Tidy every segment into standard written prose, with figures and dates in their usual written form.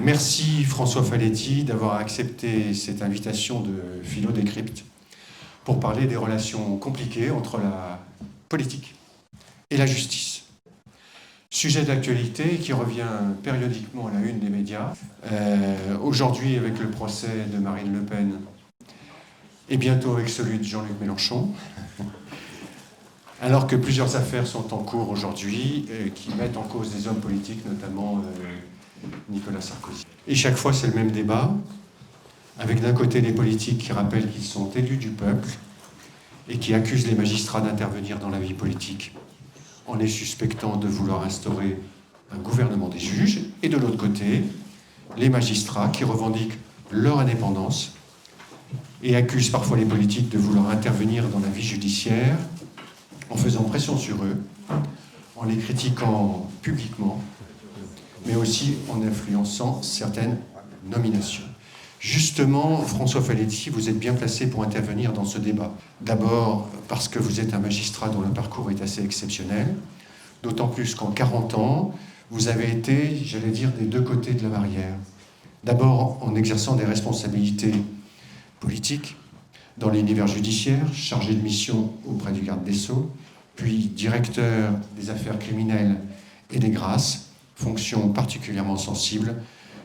Merci François Faletti d'avoir accepté cette invitation de Philo Décrypte pour parler des relations compliquées entre la politique et la justice. Sujet d'actualité qui revient périodiquement à la une des médias. Aujourd'hui avec le procès de Marine Le Pen et bientôt avec celui de Jean-Luc Mélenchon. Alors que plusieurs affaires sont en cours aujourd'hui qui mettent en cause des hommes politiques, notamment Nicolas Sarkozy. Et chaque fois, c'est le même débat, avec d'un côté les politiques qui rappellent qu'ils sont élus du peuple et qui accusent les magistrats d'intervenir dans la vie politique en les suspectant de vouloir instaurer un gouvernement des juges, et de l'autre côté, les magistrats qui revendiquent leur indépendance et accusent parfois les politiques de vouloir intervenir dans la vie judiciaire en faisant pression sur eux, en les critiquant publiquement, mais aussi en influençant certaines nominations. Justement, François Faletti, vous êtes bien placé pour intervenir dans ce débat. D'abord parce que vous êtes un magistrat dont le parcours est assez exceptionnel, d'autant plus qu'en 40 ans, vous avez été, j'allais dire, des deux côtés de la barrière. D'abord en exerçant des responsabilités politiques dans l'univers judiciaire, chargé de mission auprès du garde des Sceaux, puis directeur des affaires criminelles et des grâces, fonction particulièrement sensible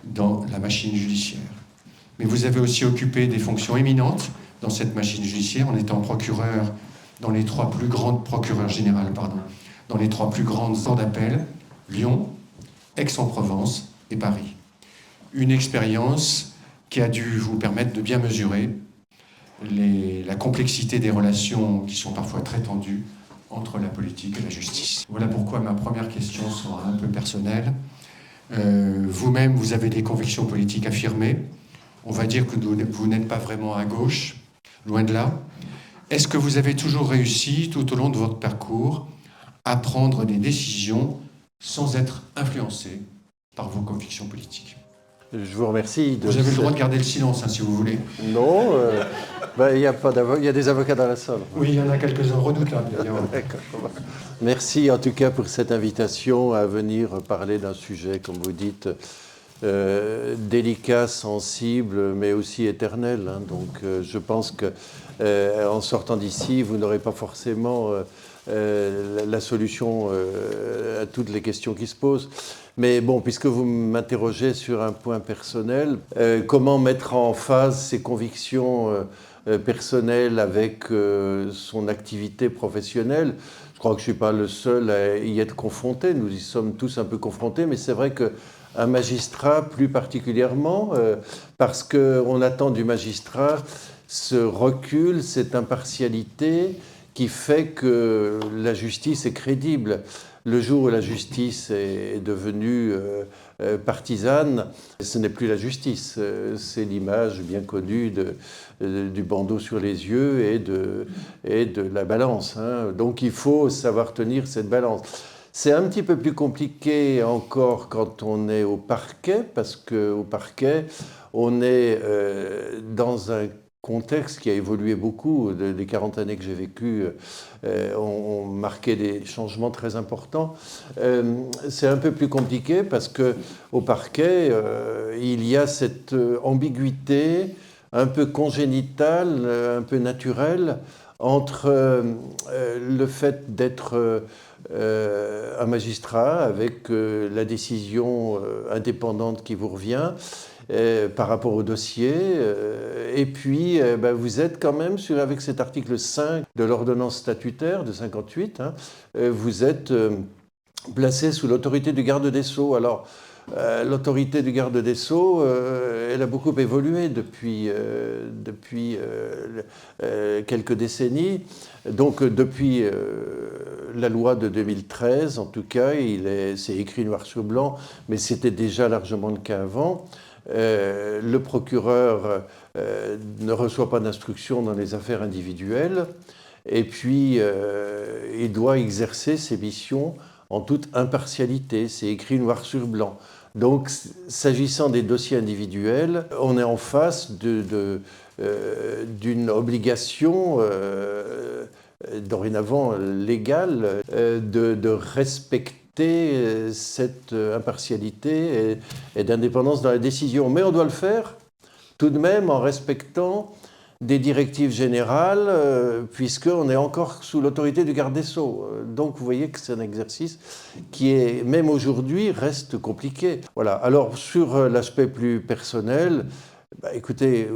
dans la machine judiciaire. Mais vous avez aussi occupé des fonctions éminentes dans cette machine judiciaire en étant procureur dans les trois plus grandes dans les trois plus grandes cours d'appel, Lyon, Aix-en-Provence et Paris. Une expérience qui a dû vous permettre de bien mesurer la complexité des relations qui sont parfois très tendues entre la politique et la justice. Voilà pourquoi ma première question sera un peu personnelle. Vous-même, vous avez des convictions politiques affirmées. On va dire que vous n'êtes pas vraiment à gauche, loin de là. Est-ce que vous avez toujours réussi, tout au long de votre parcours, à prendre des décisions sans être influencé par vos convictions politiques ? Je vous remercie. Vous avez le droit de garder le silence, si vous voulez. Non, il y a des avocats dans la salle. Oui, il y en a quelques-uns redoutables, d'ailleurs. Merci en tout cas pour cette invitation à venir parler d'un sujet, comme vous dites, délicat, sensible, mais aussi éternel. Donc je pense qu'en sortant d'ici, vous n'aurez pas forcément la solution à toutes les questions qui se posent. Mais bon, puisque vous m'interrogez sur un point personnel, comment mettre en phase ses convictions personnelles avec son activité professionnelle ? Je crois que je ne suis pas le seul à y être confronté. Nous y sommes tous un peu confrontés, mais c'est vrai qu'un magistrat, plus particulièrement, parce qu'on attend du magistrat ce recul, cette impartialité qui fait que la justice est crédible. Le jour où la justice est devenue partisane, ce n'est plus la justice, c'est l'image bien connue du bandeau sur les yeux et de la balance. Donc il faut savoir tenir cette balance. C'est un petit peu plus compliqué encore quand on est au parquet, parce qu'au parquet, on est dans un contexte qui a évolué beaucoup. Les 40 années que j'ai vécues ont marqué des changements très importants. C'est un peu plus compliqué parce qu'au parquet, il y a cette ambiguïté un peu congénitale, un peu naturelle, entre le fait d'être un magistrat avec la décision indépendante qui vous revient, par rapport au dossier. Et puis, vous êtes quand même, avec cet article 5 de l'ordonnance statutaire de 58, vous êtes placé sous l'autorité du garde des Sceaux. Alors, l'autorité du garde des Sceaux, elle a beaucoup évolué depuis quelques décennies. Donc, depuis la loi de 2013, en tout cas, c'est écrit noir sur blanc, mais c'était déjà largement le cas avant. Le procureur ne reçoit pas d'instruction dans les affaires individuelles et puis il doit exercer ses missions en toute impartialité. C'est écrit noir sur blanc. Donc, s'agissant des dossiers individuels, on est en face d'une obligation dorénavant légale de respecter respecter cette impartialité et d'indépendance dans la décision. Mais on doit le faire tout de même en respectant des directives générales, puisqu'on est encore sous l'autorité du garde des Sceaux. Donc vous voyez que c'est un exercice qui, est, même aujourd'hui, reste compliqué. Voilà. Alors sur l'aspect plus personnel, écoutez,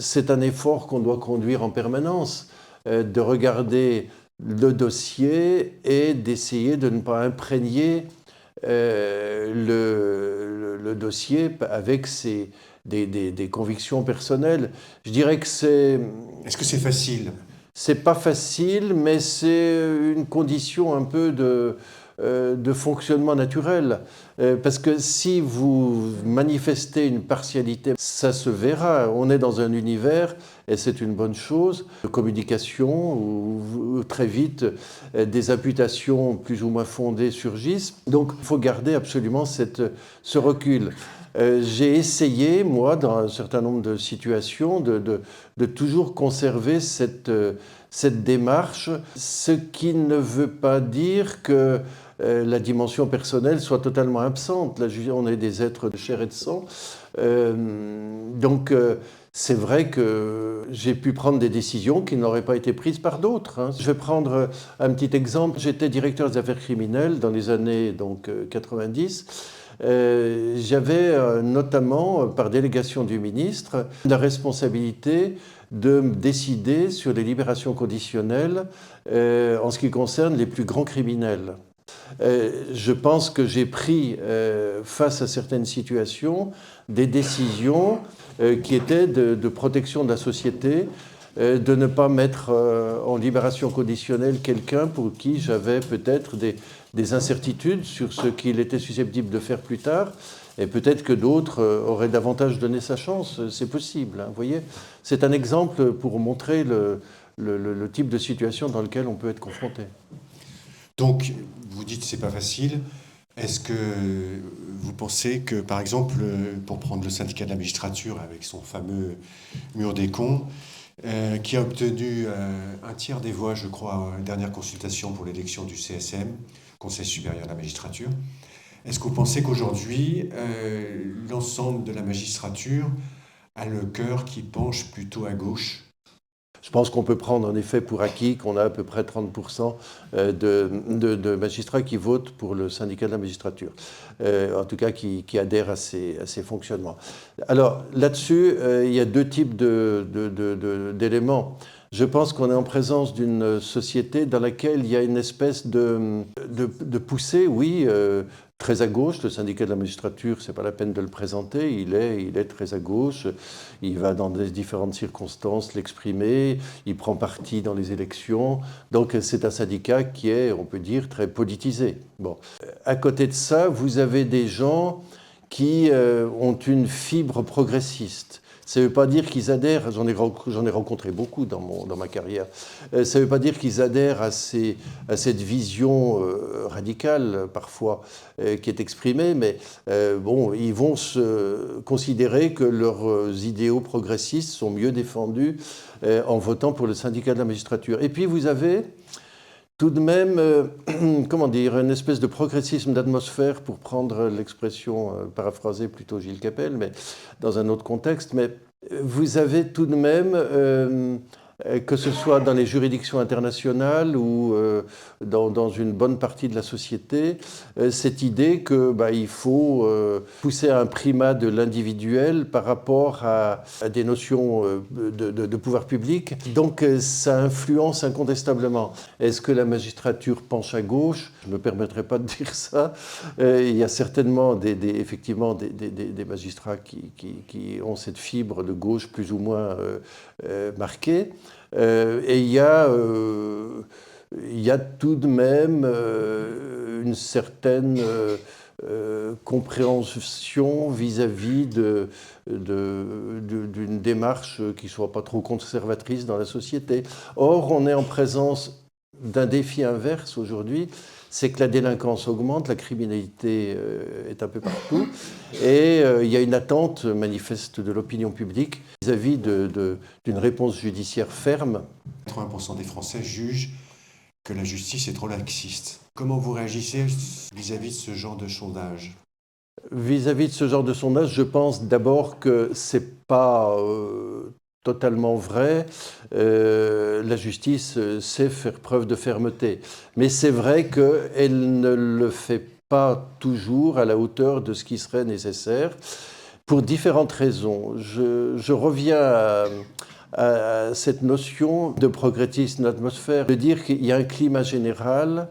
c'est un effort qu'on doit conduire en permanence, de regarder le dossier et d'essayer de ne pas imprégner le dossier avec des convictions personnelles. Je dirais que c'est... Est-ce que c'est facile? C'est pas facile, mais c'est une condition un peu de fonctionnement naturel. Parce que si vous manifestez une partialité, ça se verra. On est dans un univers, et c'est une bonne chose, de communication, où très vite des imputations plus ou moins fondées surgissent. Donc il faut garder absolument ce recul. J'ai essayé, moi, dans un certain nombre de situations, de toujours conserver cette démarche, ce qui ne veut pas dire que la dimension personnelle soit totalement absente. Là, on est des êtres de chair et de sang. Donc, c'est vrai que j'ai pu prendre des décisions qui n'auraient pas été prises par d'autres. Hein. Je vais prendre un petit exemple. J'étais directeur des affaires criminelles dans les années 90. J'avais notamment, par délégation du ministre, la responsabilité de décider sur les libérations conditionnelles en ce qui concerne les plus grands criminels. Je pense que j'ai pris, face à certaines situations, des décisions qui étaient de protection de la société, de ne pas mettre en libération conditionnelle quelqu'un pour qui j'avais peut-être des incertitudes sur ce qu'il était susceptible de faire plus tard, et peut-être que d'autres auraient davantage donné sa chance. C'est possible, hein, vous voyez. C'est un exemple pour montrer le type de situation dans lequel on peut être confronté. Donc, vous dites que ce n'est pas facile. Est-ce que vous pensez que, par exemple, pour prendre le syndicat de la magistrature avec son fameux mur des cons, qui a obtenu un tiers des voix, je crois, à la dernière consultation pour l'élection du CSM, Conseil supérieur de la magistrature, est-ce que vous pensez qu'aujourd'hui, l'ensemble de la magistrature a le cœur qui penche plutôt à gauche? Je pense qu'on peut prendre en effet pour acquis qu'on a à peu près 30% de magistrats qui votent pour le syndicat de la magistrature, en tout cas qui adhèrent à ces fonctionnements. Alors là-dessus, il y a deux types d'éléments. Je pense qu'on est en présence d'une société dans laquelle il y a une espèce de poussée, oui, très à gauche. Le syndicat de la magistrature, c'est pas la peine de le présenter, il est très à gauche, il va dans des différentes circonstances l'exprimer, il prend parti dans les élections, donc c'est un syndicat qui est, on peut dire, très politisé. Bon. À côté de ça, vous avez des gens qui ont une fibre progressiste. Ça ne veut pas dire qu'ils adhèrent, j'en ai rencontré beaucoup dans ma carrière, ça ne veut pas dire qu'ils adhèrent à cette vision radicale parfois qui est exprimée, mais bon, ils vont se considérer que leurs idéaux progressistes sont mieux défendus en votant pour le syndicat de la magistrature. Et puis vous avez tout de même, comment dire, une espèce de progressisme d'atmosphère, pour prendre l'expression paraphrasée plutôt Gilles Kepel, mais dans un autre contexte. Mais vous avez tout de même, que ce soit dans les juridictions internationales ou dans une bonne partie de la société, cette idée que il faut pousser à un primat de l'individuel par rapport à des notions de pouvoir public. Donc ça influence incontestablement. Est-ce que la magistrature penche à gauche? Je ne me permettrai pas de dire ça. Il y a certainement effectivement des magistrats qui ont cette fibre de gauche plus ou moins marquée. Et il y a tout de même une certaine compréhension vis-à-vis d'une démarche qui ne soit pas trop conservatrice dans la société. Or, on est en présence d'un défi inverse aujourd'hui, c'est que la délinquance augmente, la criminalité est un peu partout, et il y a une attente manifeste de l'opinion publique vis-à-vis d'une réponse judiciaire ferme. 80% des Français jugent que la justice est trop laxiste. Comment vous réagissez vis-à-vis de ce genre de sondage? Vis-à-vis de ce genre de sondage, je pense d'abord que ce n'est pas totalement vrai. La justice sait faire preuve de fermeté. Mais c'est vrai qu'elle ne le fait pas toujours à la hauteur de ce qui serait nécessaire, pour différentes raisons. Je reviens à cette notion de progressisme d'atmosphère, de dire qu'il y a un climat général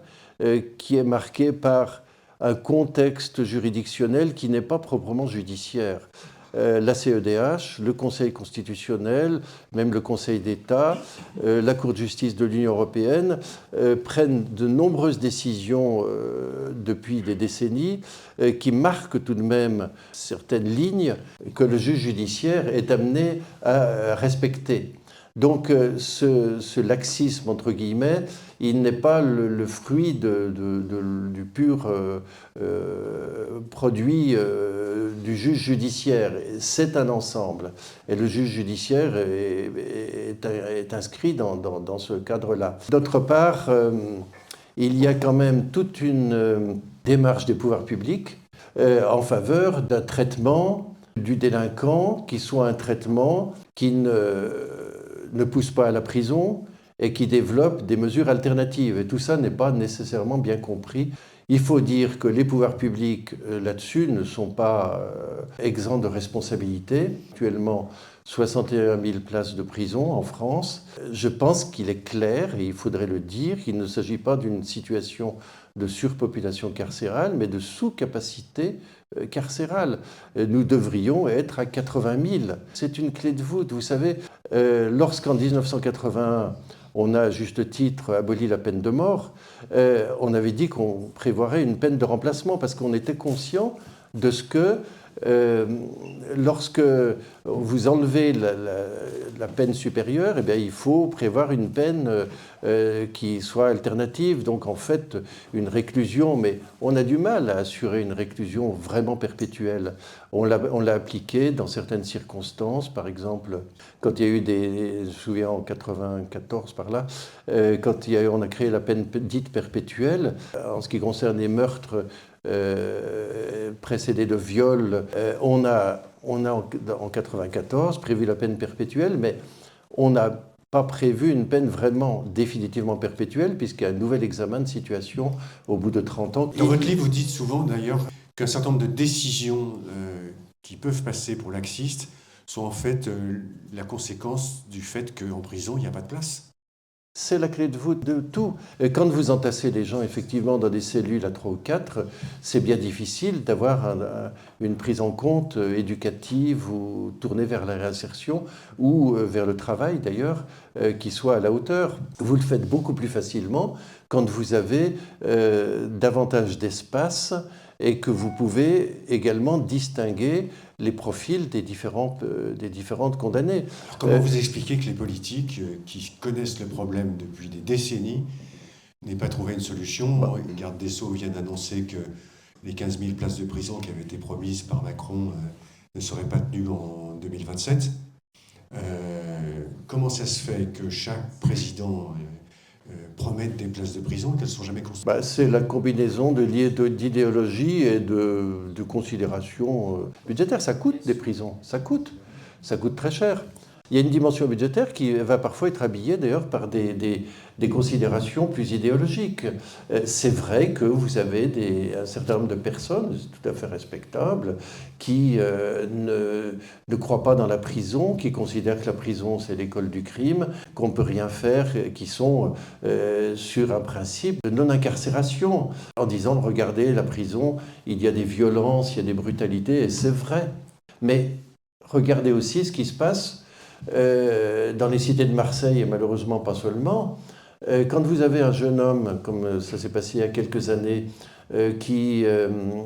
qui est marqué par un contexte juridictionnel qui n'est pas proprement judiciaire. La CEDH, le Conseil constitutionnel, même le Conseil d'État, la Cour de justice de l'Union européenne prennent de nombreuses décisions depuis des décennies qui marquent tout de même certaines lignes que le juge judiciaire est amené à respecter. Donc ce laxisme, entre guillemets, il n'est pas le fruit du pur produit du juge judiciaire. C'est un ensemble. Et le juge judiciaire est inscrit dans ce cadre-là. D'autre part, il y a quand même toute une démarche des pouvoirs publics en faveur d'un traitement du délinquant qui soit un traitement qui ne pousse pas à la prison et qui développe des mesures alternatives. Et tout ça n'est pas nécessairement bien compris. Il faut dire que les pouvoirs publics là-dessus ne sont pas exempts de responsabilité. Actuellement, 61 000 places de prison en France. Je pense qu'il est clair, et il faudrait le dire, qu'il ne s'agit pas d'une situation de surpopulation carcérale, mais de sous-capacité carcérale. Nous devrions être à 80 000. C'est une clé de voûte. Vous savez, lorsqu'en 1981, on a à juste titre aboli la peine de mort, on avait dit qu'on prévoirait une peine de remplacement parce qu'on était conscient de ce que lorsque vous enlevez la peine supérieure, eh bien, il faut prévoir une peine qui soit alternative. Donc en fait, une réclusion, mais on a du mal à assurer une réclusion vraiment perpétuelle. On l'a appliqué dans certaines circonstances, par exemple, quand il y a eu je me souviens en 94 par là, quand on a créé la peine dite perpétuelle, en ce qui concerne les meurtres précédés de viol, on a en 1994 prévu la peine perpétuelle, mais on n'a pas prévu une peine vraiment définitivement perpétuelle, puisqu'il y a un nouvel examen de situation au bout de 30 ans. Dans votre livre, vous dites souvent d'ailleurs qu'un certain nombre de décisions qui peuvent passer pour laxistes sont en fait la conséquence du fait qu'en prison, il n'y a pas de place. C'est la clé de voûte de tout. Et quand vous entassez les gens effectivement dans des cellules à 3 ou 4, c'est bien difficile d'avoir une prise en compte éducative ou tournée vers la réinsertion ou vers le travail d'ailleurs qui soit à la hauteur. Vous le faites beaucoup plus facilement quand vous avez davantage d'espace et que vous pouvez également distinguer les profils des différentes condamnés. Alors, comment vous expliquez que les politiques qui connaissent le problème depuis des décennies n'aient pas trouvé une solution? Le garde des Sceaux vient d'annoncer que les 15 000 places de prison qui avaient été promises par Macron ne seraient pas tenues en 2027. Comment ça se fait que chaque président promette des places de prison qu'elles ne sont jamais construites? C'est la combinaison d'idéologie et de considérations budgétaires. Ça coûte des prisons, ça coûte très cher. Il y a une dimension budgétaire qui va parfois être habillée d'ailleurs par des considérations plus idéologiques. C'est vrai que vous avez un certain nombre de personnes, tout à fait respectables, qui ne croient pas dans la prison, qui considèrent que la prison c'est l'école du crime, qu'on ne peut rien faire, qui sont sur un principe de non-incarcération, en disant regardez la prison, il y a des violences, il y a des brutalités, et c'est vrai. Mais regardez aussi ce qui se passe dans les cités de Marseille, et malheureusement pas seulement, quand vous avez un jeune homme, comme ça s'est passé il y a quelques années, qui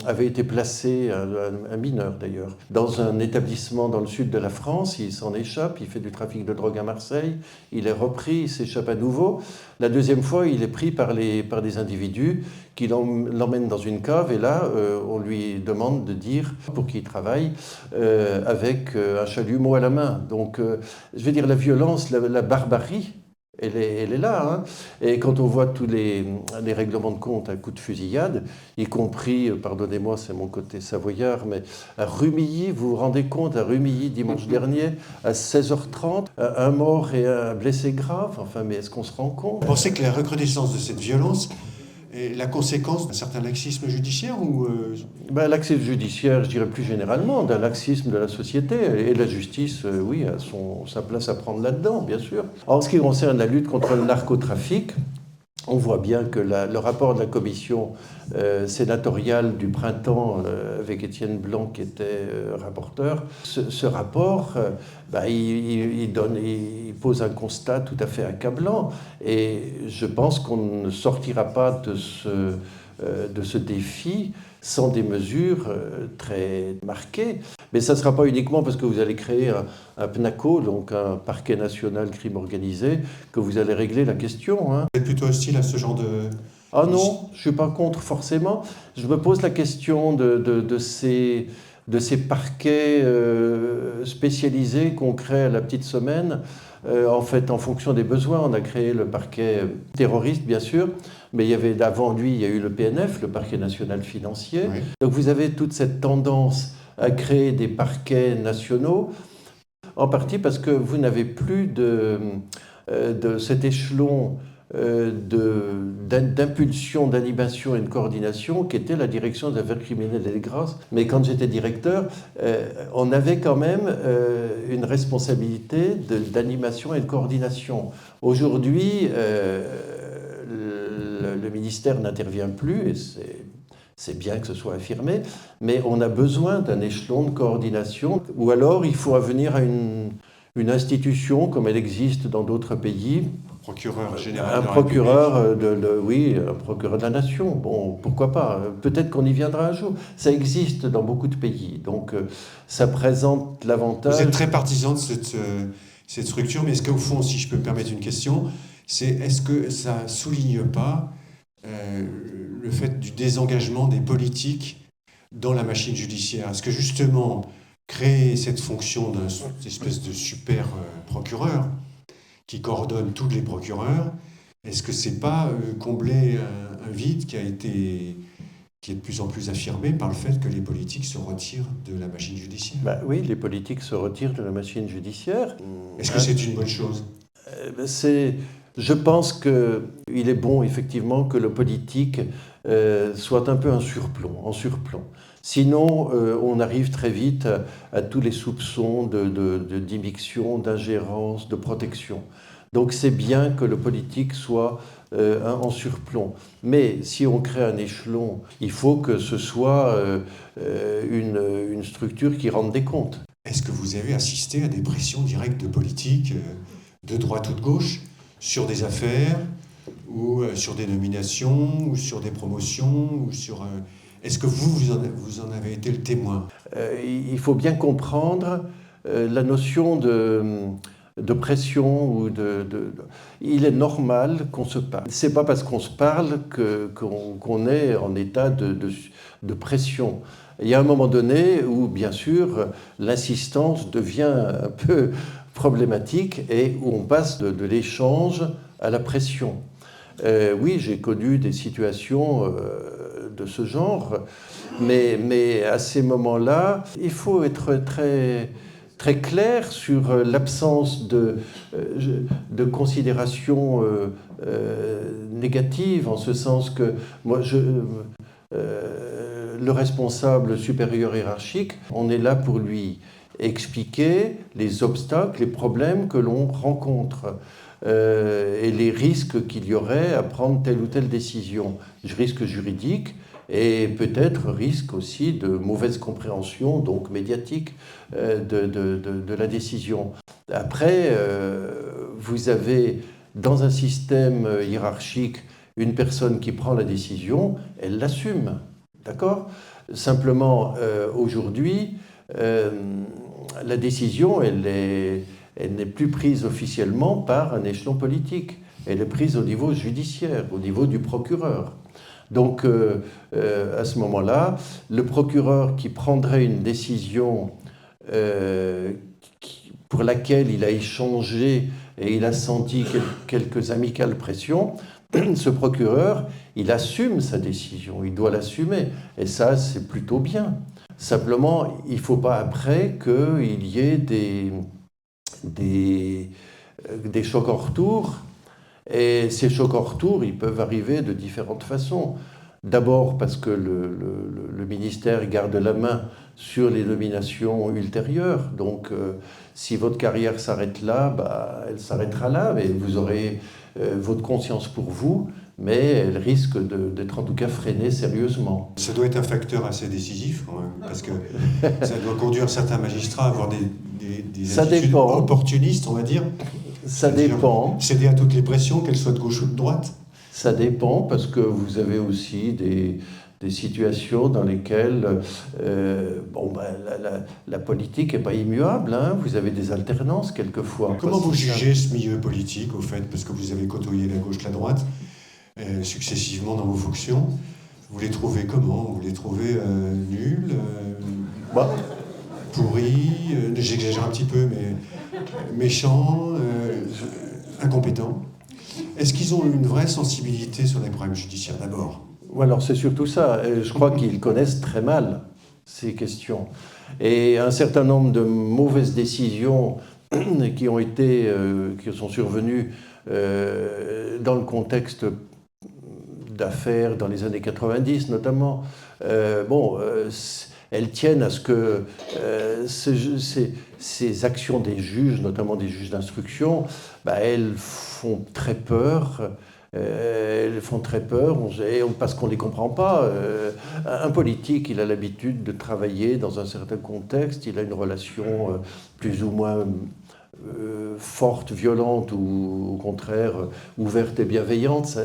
avait été placé, un mineur d'ailleurs, dans un établissement dans le sud de la France, il s'en échappe, il fait du trafic de drogue à Marseille, il est repris, il s'échappe à nouveau. La deuxième fois, il est pris par des individus qui l'emmènent dans une cave et là, on lui demande de dire pour qui il travaille avec un chalumeau à la main. Donc, je vais dire, la violence, la barbarie Elle est là. Hein. Et quand on voit tous les règlements de compte à coups de fusillade, y compris, pardonnez-moi, c'est mon côté savoyard, mais à Rumilly, vous vous rendez compte, à Rumilly, dimanche dernier, à 16h30, un mort et un blessé grave. Enfin, mais est-ce qu'on se rend compte? Vous pensez que la recrudescence de cette violence est la conséquence d'un certain laxisme judiciaire ou Ben, laxisme judiciaire, je dirais plus généralement, d'un laxisme de la société. Et la justice, oui, a sa place à prendre là-dedans, bien sûr. En ce qui concerne la lutte contre le narcotrafic, on voit bien que le rapport de la commission sénatoriale du printemps, avec Étienne Blanc qui était rapporteur, ce rapport, il pose un constat tout à fait accablant. Et je pense qu'on ne sortira pas de ce défi sans des mesures très marquées. Mais ça ne sera pas uniquement parce que vous allez créer un PNACO, donc un parquet national crime organisé, que vous allez régler la question. Hein. vous êtes plutôt hostile à ce genre de... Ah non, je ne suis pas contre forcément. Je me pose la question de ces parquets spécialisés qu'on crée à la petite semaine. En fait, en fonction des besoins, on a créé le parquet terroriste, bien sûr, mais il y avait avant lui, il y a eu le PNF, le parquet national financier. Oui. Donc vous avez toute cette tendance à créer des parquets nationaux, en partie parce que vous n'avez plus de cet échelon d'impulsion, d'animation et de coordination qui était la direction des affaires criminelles et des grâces. Mais quand j'étais directeur, on avait quand même une responsabilité d'animation et de coordination. Aujourd'hui, le ministère n'intervient plus, et c'est bien que ce soit affirmé, mais on a besoin d'un échelon de coordination, ou alors il faut revenir à une institution comme elle existe dans d'autres pays. Procureur général. Un procureur un procureur de la nation. Bon, pourquoi pas? Peut-être qu'on y viendra un jour. Ça existe dans beaucoup de pays, donc ça présente l'avantage. Vous êtes très partisan de cette structure, mais est-ce qu'au fond, si je peux me permettre une question, est-ce que ça souligne pas le fait du désengagement des politiques dans la machine judiciaire? Est-ce que justement créer cette fonction d'une espèce de super procureur qui coordonne tous les procureurs, est-ce que c'est pas combler un vide qui est de plus en plus affirmé par le fait que les politiques se retirent de la machine judiciaire? Oui, les politiques se retirent de la machine judiciaire. Est-ce que c'est une bonne chose? Je pense qu'il est bon, effectivement, que le politique soit un peu en surplomb. Sinon, on arrive très vite à tous les soupçons d'immixtion, d'ingérence, de protection. Donc c'est bien que le politique soit en surplomb. Mais si on crée un échelon, il faut que ce soit une structure qui rende des comptes. Est-ce que vous avez assisté à des pressions directes de politiques, de droite ou de gauche, sur des affaires, ou sur des nominations, ou sur des promotions, ou sur... Est-ce que vous en avez été le témoin? Il faut bien comprendre la notion de pression. Il est normal qu'on se parle. Ce n'est pas parce qu'on se parle qu'on est en état de pression. Il y a un moment donné où, bien sûr, l'assistance devient un peu problématique et où on passe de l'échange à la pression. Oui, j'ai connu des situations de ce genre, mais à ces moments-là, il faut être très, très clair sur l'absence de considération négative, en ce sens que moi, le responsable supérieur hiérarchique, on est là pour lui expliquer les obstacles, les problèmes que l'on rencontre. Et les risques qu'il y aurait à prendre telle ou telle décision. Risques juridiques et peut-être risque aussi de mauvaise compréhension, donc médiatique, de la décision. Après, vous avez dans un système hiérarchique une personne qui prend la décision, elle l'assume, d'accord? Simplement, aujourd'hui, la décision, elle n'est plus prise officiellement par un échelon politique. Elle est prise au niveau judiciaire, au niveau du procureur. Donc, à ce moment-là, le procureur qui prendrait une décision pour laquelle il a échangé et il a senti quelques amicales pressions, ce procureur, il assume sa décision, il doit l'assumer. Et ça, c'est plutôt bien. Simplement, il ne faut pas après qu'il y ait des chocs en retour. Et ces chocs en retour, ils peuvent arriver de différentes façons. D'abord parce que le ministère garde la main sur les nominations ultérieures. Donc, si votre carrière s'arrête là, bah, elle s'arrêtera là, mais vous aurez votre conscience pour vous, mais elle risque d'être en tout cas freinée sérieusement. Ça doit être un facteur assez décisif, quand même, parce que ça doit conduire certains magistrats à avoir des attitudes opportunistes, on va dire. Ça dépend. Céder à toutes les pressions, qu'elles soient de gauche ou de droite. Ça dépend, parce que vous avez aussi des situations dans lesquelles la politique n'est pas immuable, hein. Vous avez des alternances quelquefois. Comment vous jugez ce milieu politique, au fait, parce que vous avez côtoyé la gauche, la droite, successivement dans vos fonctions? Vous les trouvez comment? Vous les trouvez nuls, pourris, j'exagère un petit peu, mais méchants, incompétents? Est-ce qu'ils ont une vraie sensibilité sur les problèmes judiciaires d'abord? Alors c'est surtout ça. Je crois qu'ils connaissent très mal ces questions. Et un certain nombre de mauvaises décisions qui sont survenues dans le contexte d'affaires dans les années 90 notamment, elles tiennent à ce que ces actions des juges, notamment des juges d'instruction, elles font très peur. Parce qu'on ne les comprend pas. Un politique, il a l'habitude de travailler dans un certain contexte, il a une relation plus ou moins forte, violente ou au contraire ouverte et bienveillante.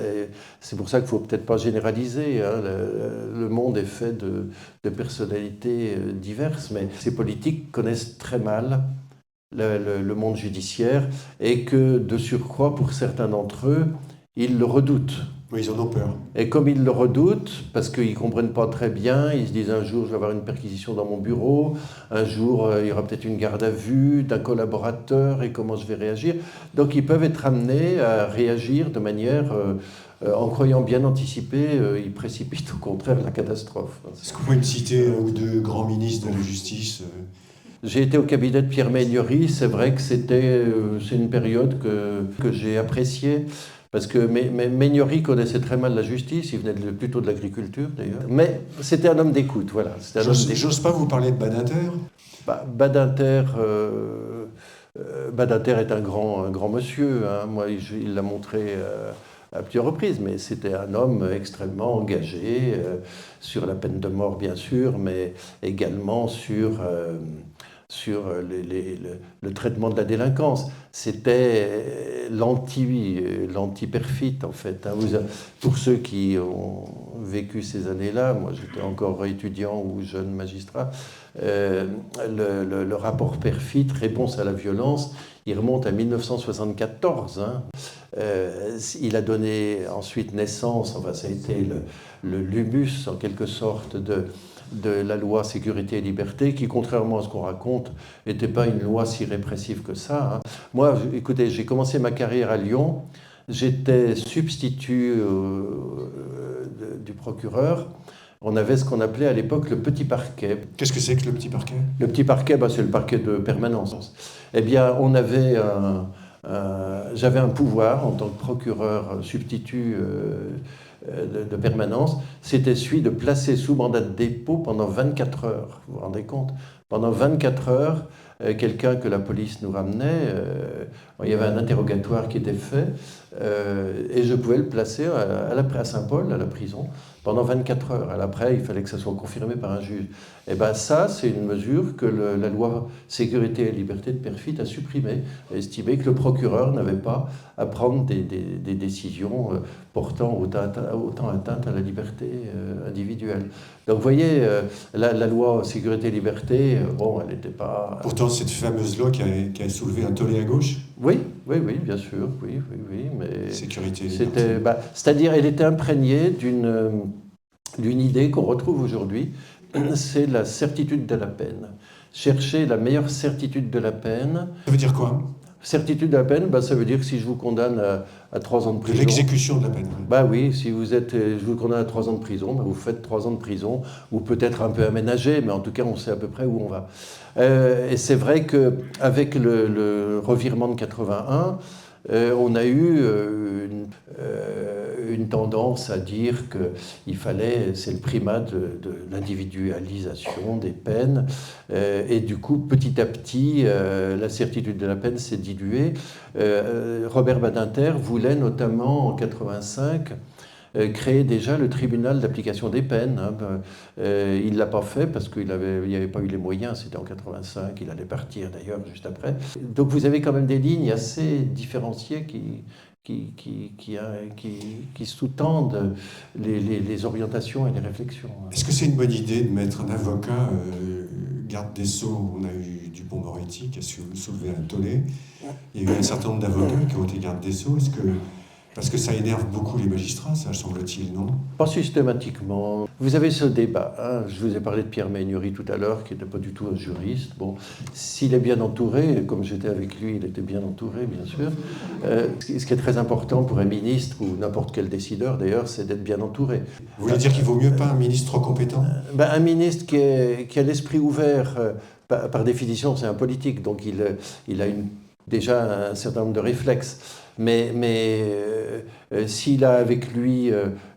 C'est pour ça qu'il ne faut peut-être pas généraliser, hein. Le monde est fait de personnalités diverses, mais ces politiques connaissent très mal le monde judiciaire et que de surcroît, pour certains d'entre eux, ils le redoutent. Oui, ils en ont peur. Et comme ils le redoutent, parce qu'ils ne comprennent pas très bien, ils se disent un jour je vais avoir une perquisition dans mon bureau, un jour il y aura peut-être une garde à vue d'un collaborateur et comment je vais réagir. Donc ils peuvent être amenés à réagir de manière, en croyant bien anticiper, ils précipitent au contraire la catastrophe. Est-ce que vous pouvez me citer un ou deux grands ministres de la justice? J'ai été au cabinet de Pierre Maignery, c'est vrai que c'est une période que j'ai appréciée. Parce que Maignery connaissait très mal la justice, il venait plutôt de l'agriculture d'ailleurs. Mais c'était un homme d'écoute, voilà. J'ose pas vous parler de Badinter. Badinter est un grand monsieur, hein. Moi, il l'a montré à plusieurs reprises, mais c'était un homme extrêmement engagé sur la peine de mort, bien sûr, mais également sur le traitement de la délinquance. C'était l'anti-perfit, en fait. Pour ceux qui ont vécu ces années-là, moi j'étais encore étudiant ou jeune magistrat, le rapport perfit, réponse à la violence, il remonte à 1974. Hein. Il a donné ensuite naissance, enfin ça a été le lumus en quelque sorte de la loi sécurité et liberté, qui, contrairement à ce qu'on raconte, n'était pas une loi si répressive que ça, hein. Moi, écoutez, j'ai commencé ma carrière à Lyon, j'étais substitut du procureur. On avait ce qu'on appelait à l'époque le petit parquet. Qu'est-ce que c'est que le petit parquet? Le petit parquet, c'est le parquet de permanence. Eh bien, on avait j'avais un pouvoir en tant que procureur substitut de permanence, c'était celui de placer sous mandat de dépôt pendant 24 heures. Vous vous rendez compte? Pendant 24 heures, quelqu'un que la police nous ramenait, il y avait un interrogatoire qui était fait, et je pouvais le placer à Saint-Paul, à la prison, pendant 24 heures. Après, il fallait que ça soit confirmé par un juge. Et bien ça, c'est une mesure que la loi sécurité et liberté de perfit a supprimée, a estimé que le procureur n'avait pas à prendre des décisions portant autant atteinte à la liberté individuelle. Donc vous voyez, la loi sécurité et liberté, elle n'était pas... Pourtant, cette fameuse loi qui a soulevé un tollé à gauche. Oui, bien sûr, oui, mais... Sécurité et liberté. C'est-à-dire, elle était imprégnée d'une idée qu'on retrouve aujourd'hui, c'est la certitude de la peine. Chercher la meilleure certitude de la peine. Ça veut dire quoi? Certitude de la peine, ça veut dire que si je vous condamne à 3 ans de De prison... l'exécution de la peine. Oui, si je vous condamne à 3 ans de prison, vous faites 3 ans de prison, ou peut-être un peu aménagé, mais en tout cas, on sait à peu près où on va. Et c'est vrai qu'avec le revirement de 81, on a eu une tendance à dire qu'il fallait, c'est le primat de l'individualisation des peines, et du coup, petit à petit, la certitude de la peine s'est diluée. Robert Badinter voulait notamment en 85 créer déjà le tribunal d'application des peines. Il ne l'a pas fait parce qu'il n'y avait pas eu les moyens, c'était en 85, il allait partir d'ailleurs juste après. Donc vous avez quand même des lignes assez différenciées qui sous-tendent les orientations et les réflexions. Est-ce que c'est une bonne idée de mettre un avocat garde des Sceaux? On a eu Dupond-Moretti qui a soulevé un tollé. Il y a eu un certain nombre d'avocats qui ont été garde des Sceaux. Parce que ça énerve beaucoup les magistrats, ça semble-t-il, non? Pas systématiquement. Vous avez ce débat. Je vous ai parlé de Pierre Méhaignerie tout à l'heure, qui n'était pas du tout un juriste. Bon, s'il est bien entouré, comme j'étais avec lui, il était bien entouré, bien sûr. Ce qui est très important pour un ministre ou n'importe quel décideur, d'ailleurs, c'est d'être bien entouré. Vous voulez dire qu'il vaut mieux pas un ministre trop compétent? Un ministre qui a l'esprit ouvert, par définition, c'est un politique, donc il a déjà un certain nombre de réflexes. Mais s'il a avec lui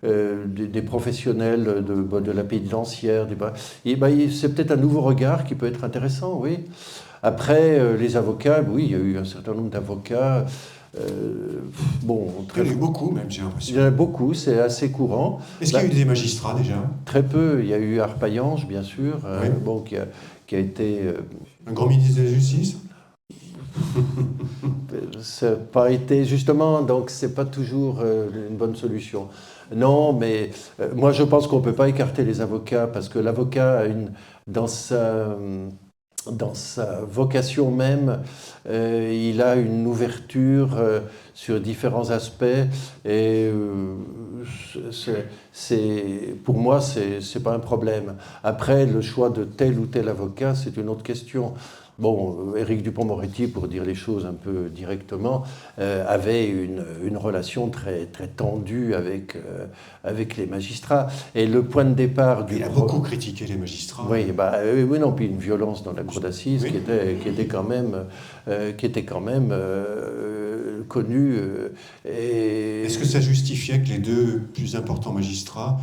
des professionnels de la pénitentiaire, c'est peut-être un nouveau regard qui peut être intéressant, oui. Après, les avocats, oui, il y a eu un certain nombre d'avocats. Il y en a eu beaucoup même, j'ai l'impression. Il y en a beaucoup, c'est assez courant. Est-ce qu'il y a eu des magistrats déjà? Très peu. Il y a eu Arpaillange, bien sûr, Oui. Qui a été... Un grand ministre de la Justice? Ça n'a pas été, justement, donc c'est pas toujours une bonne solution. Non, mais moi je pense qu'on ne peut pas écarter les avocats parce que l'avocat, dans sa vocation même, il a une ouverture sur différents aspects et pour moi, c'est pas un problème. Après, le choix de tel ou tel avocat, c'est une autre question. Bon, Éric Dupond-Moretti, pour dire les choses un peu directement, avait une relation très, très tendue avec les magistrats. Et le point de départ du... Il a beaucoup critiqué les magistrats. Oui, non, puis une violence dans la cour d'assises oui. qui était quand même connue. Est-ce que ça justifiait que les deux plus importants magistrats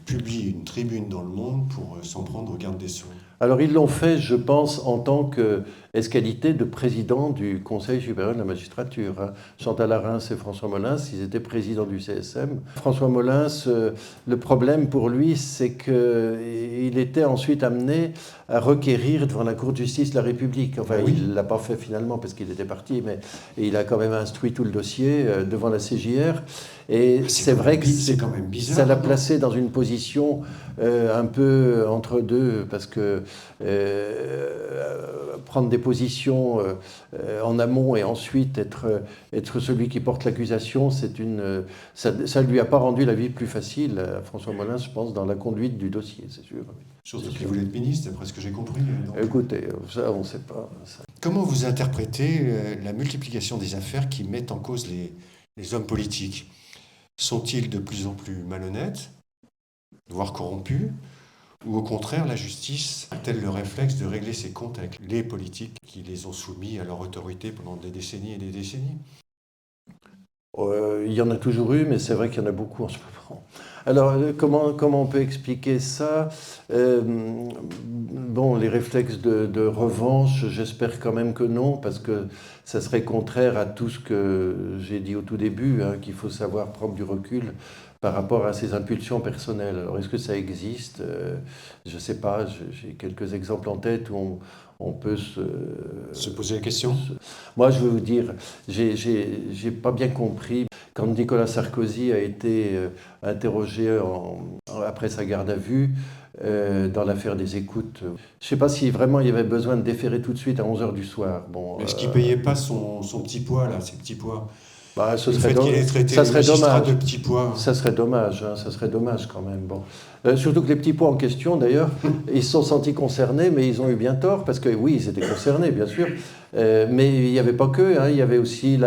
publient une tribune dans Le Monde pour s'en prendre au garde des Sceaux? Alors ils l'ont fait, je pense, en tant qu'esqualité de président du Conseil supérieur de la magistrature. Chantal Arens et François Molins, ils étaient présidents du CSM. François Molins, le problème pour lui, c'est qu'il était ensuite amené à requérir devant la Cour de justice de la République. Enfin, oui. Il ne l'a pas fait finalement parce qu'il était parti, mais il a quand même instruit tout le dossier devant la CJR. Et c'est vrai que c'est quand même bizarre, ça l'a placé dans une position un peu entre deux, parce que prendre des positions en amont et ensuite être celui qui porte l'accusation, ça ne lui a pas rendu la vie plus facile à François Molins, je pense, dans la conduite du dossier, c'est sûr. Surtout qu'il voulait être ministre, d'après ce que j'ai compris. Donc. Écoutez, ça, on ne sait pas. Ça. Comment vous interprétez la multiplication des affaires qui mettent en cause les hommes politiques? Sont-ils de plus en plus malhonnêtes, voire corrompus, ou au contraire, la justice a-t-elle le réflexe de régler ses comptes avec les politiques qui les ont soumis à leur autorité pendant des décennies et des décennies? Il y en a toujours eu, mais c'est vrai qu'il y en a beaucoup en ce moment. Alors, comment on peut expliquer ça? Les réflexes de revanche, j'espère quand même que non, parce que ça serait contraire à tout ce que j'ai dit au tout début, qu'il faut savoir prendre du recul par rapport à ses impulsions personnelles. Alors, est-ce que ça existe? Je ne sais pas, j'ai quelques exemples en tête où on peut se poser la question. Moi, je veux vous dire, j'ai pas bien compris quand Nicolas Sarkozy a été interrogé après sa garde à vue dans l'affaire des écoutes. Je ne sais pas si vraiment il y avait besoin de déférer tout de suite à 11h du soir. Bon, est-ce qu'il ne payait pas son petit poids, là, ses petits pois? Ce serait dommage. De petits pois. Ça serait dommage, ça serait dommage quand même. Bon. Surtout que les petits pois en question, d'ailleurs, ils se sont sentis concernés, mais ils ont eu bien tort, parce que oui, ils étaient concernés, bien sûr, Mais il n'y avait pas que, hein, il y avait aussi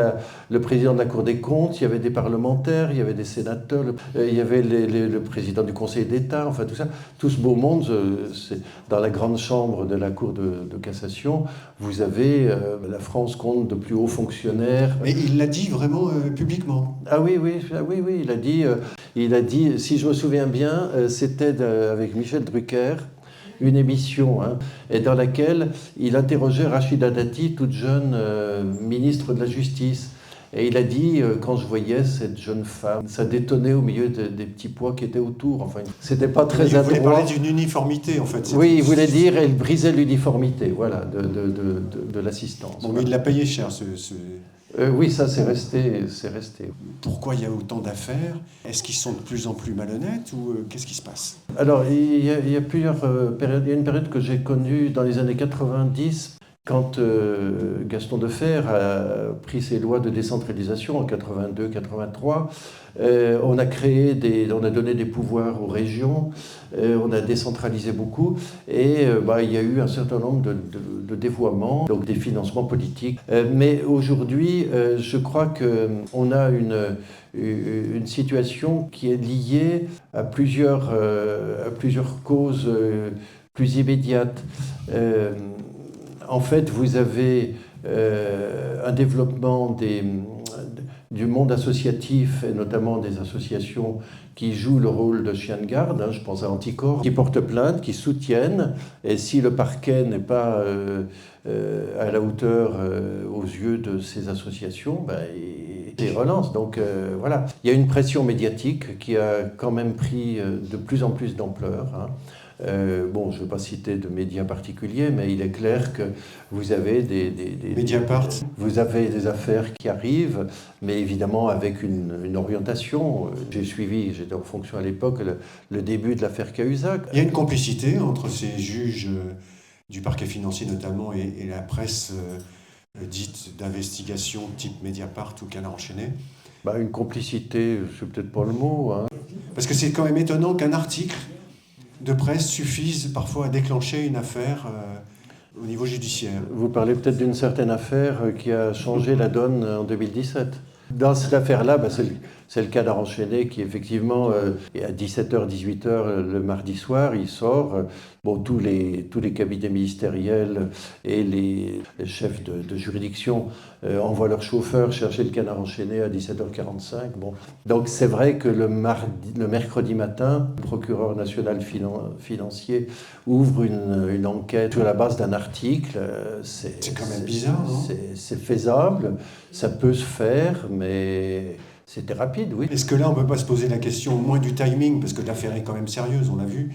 le président de la Cour des comptes, il y avait des parlementaires, il y avait des sénateurs, il y avait le président du Conseil d'État, enfin tout ça. Tout ce beau monde, dans la grande chambre de la Cour de cassation, vous avez la France compte de plus hauts fonctionnaires. Mais il l'a dit vraiment publiquement. Ah oui, il a dit, si je me souviens bien, c'était avec Michel Drucker, une émission, hein, et dans laquelle il interrogeait Rachida Dati, toute jeune ministre de la Justice. Et il a dit, quand je voyais cette jeune femme, ça détonnait au milieu des petits pois qui étaient autour. Enfin, c'était pas très adroit. Il voulait parler d'une uniformité, en fait. Oui, il voulait dire, elle brisait l'uniformité, voilà, de l'assistance. Bon, mais il l'a payé cher, oui, ça, c'est resté. Pourquoi il y a autant d'affaires? Est-ce qu'ils sont de plus en plus malhonnêtes ou qu'est-ce qui se passe? Alors, il y a plusieurs périodes. Il y a une période que j'ai connue dans les années 90, quand Gaston Defferre a pris ses lois de décentralisation en 82-83. On a donné des pouvoirs aux régions, on a décentralisé beaucoup, et il y a eu un certain nombre de dévoiements, donc des financements politiques. Mais aujourd'hui, je crois qu'on a une situation qui est liée à plusieurs causes plus immédiates. En fait, vous avez un développement du monde associatif, et notamment des associations qui jouent le rôle de chien de garde, hein, je pense à Anticorps, qui portent plainte, qui soutiennent, et si le parquet n'est pas à la hauteur aux yeux de ces associations, il relance. Donc voilà, il y a une pression médiatique qui a quand même pris de plus en plus d'ampleur, hein. Je ne vais pas citer de médias particuliers, mais il est clair que vous avez Mediapart. Vous avez des affaires qui arrivent, mais évidemment avec une orientation. J'étais en fonction à l'époque, le début de l'affaire Cahuzac. Il y a une complicité entre ces juges du parquet financier notamment et la presse dite d'investigation type Mediapart ou Canard enchaîné. Une complicité, c'est peut-être pas le mot, hein. Parce que c'est quand même étonnant qu'un article de presse suffisent parfois à déclencher une affaire au niveau judiciaire. Vous parlez peut-être d'une certaine affaire qui a changé la donne en 2017. Dans cette affaire-là, c'est le Canard enchaîné qui, effectivement, à 17h, 18h le mardi soir, il sort. Tous les cabinets ministériels et les chefs de juridiction envoient leurs chauffeurs chercher le Canard enchaîné à 17h45. Donc c'est vrai que le mercredi matin, le procureur national financier ouvre une enquête sur la base d'un article. C'est quand même bizarre, non? C'est faisable, ça peut se faire, mais c'était rapide, oui. Est-ce que là, on ne peut pas se poser la question au moins du timing, parce que l'affaire est quand même sérieuse, on l'a vu,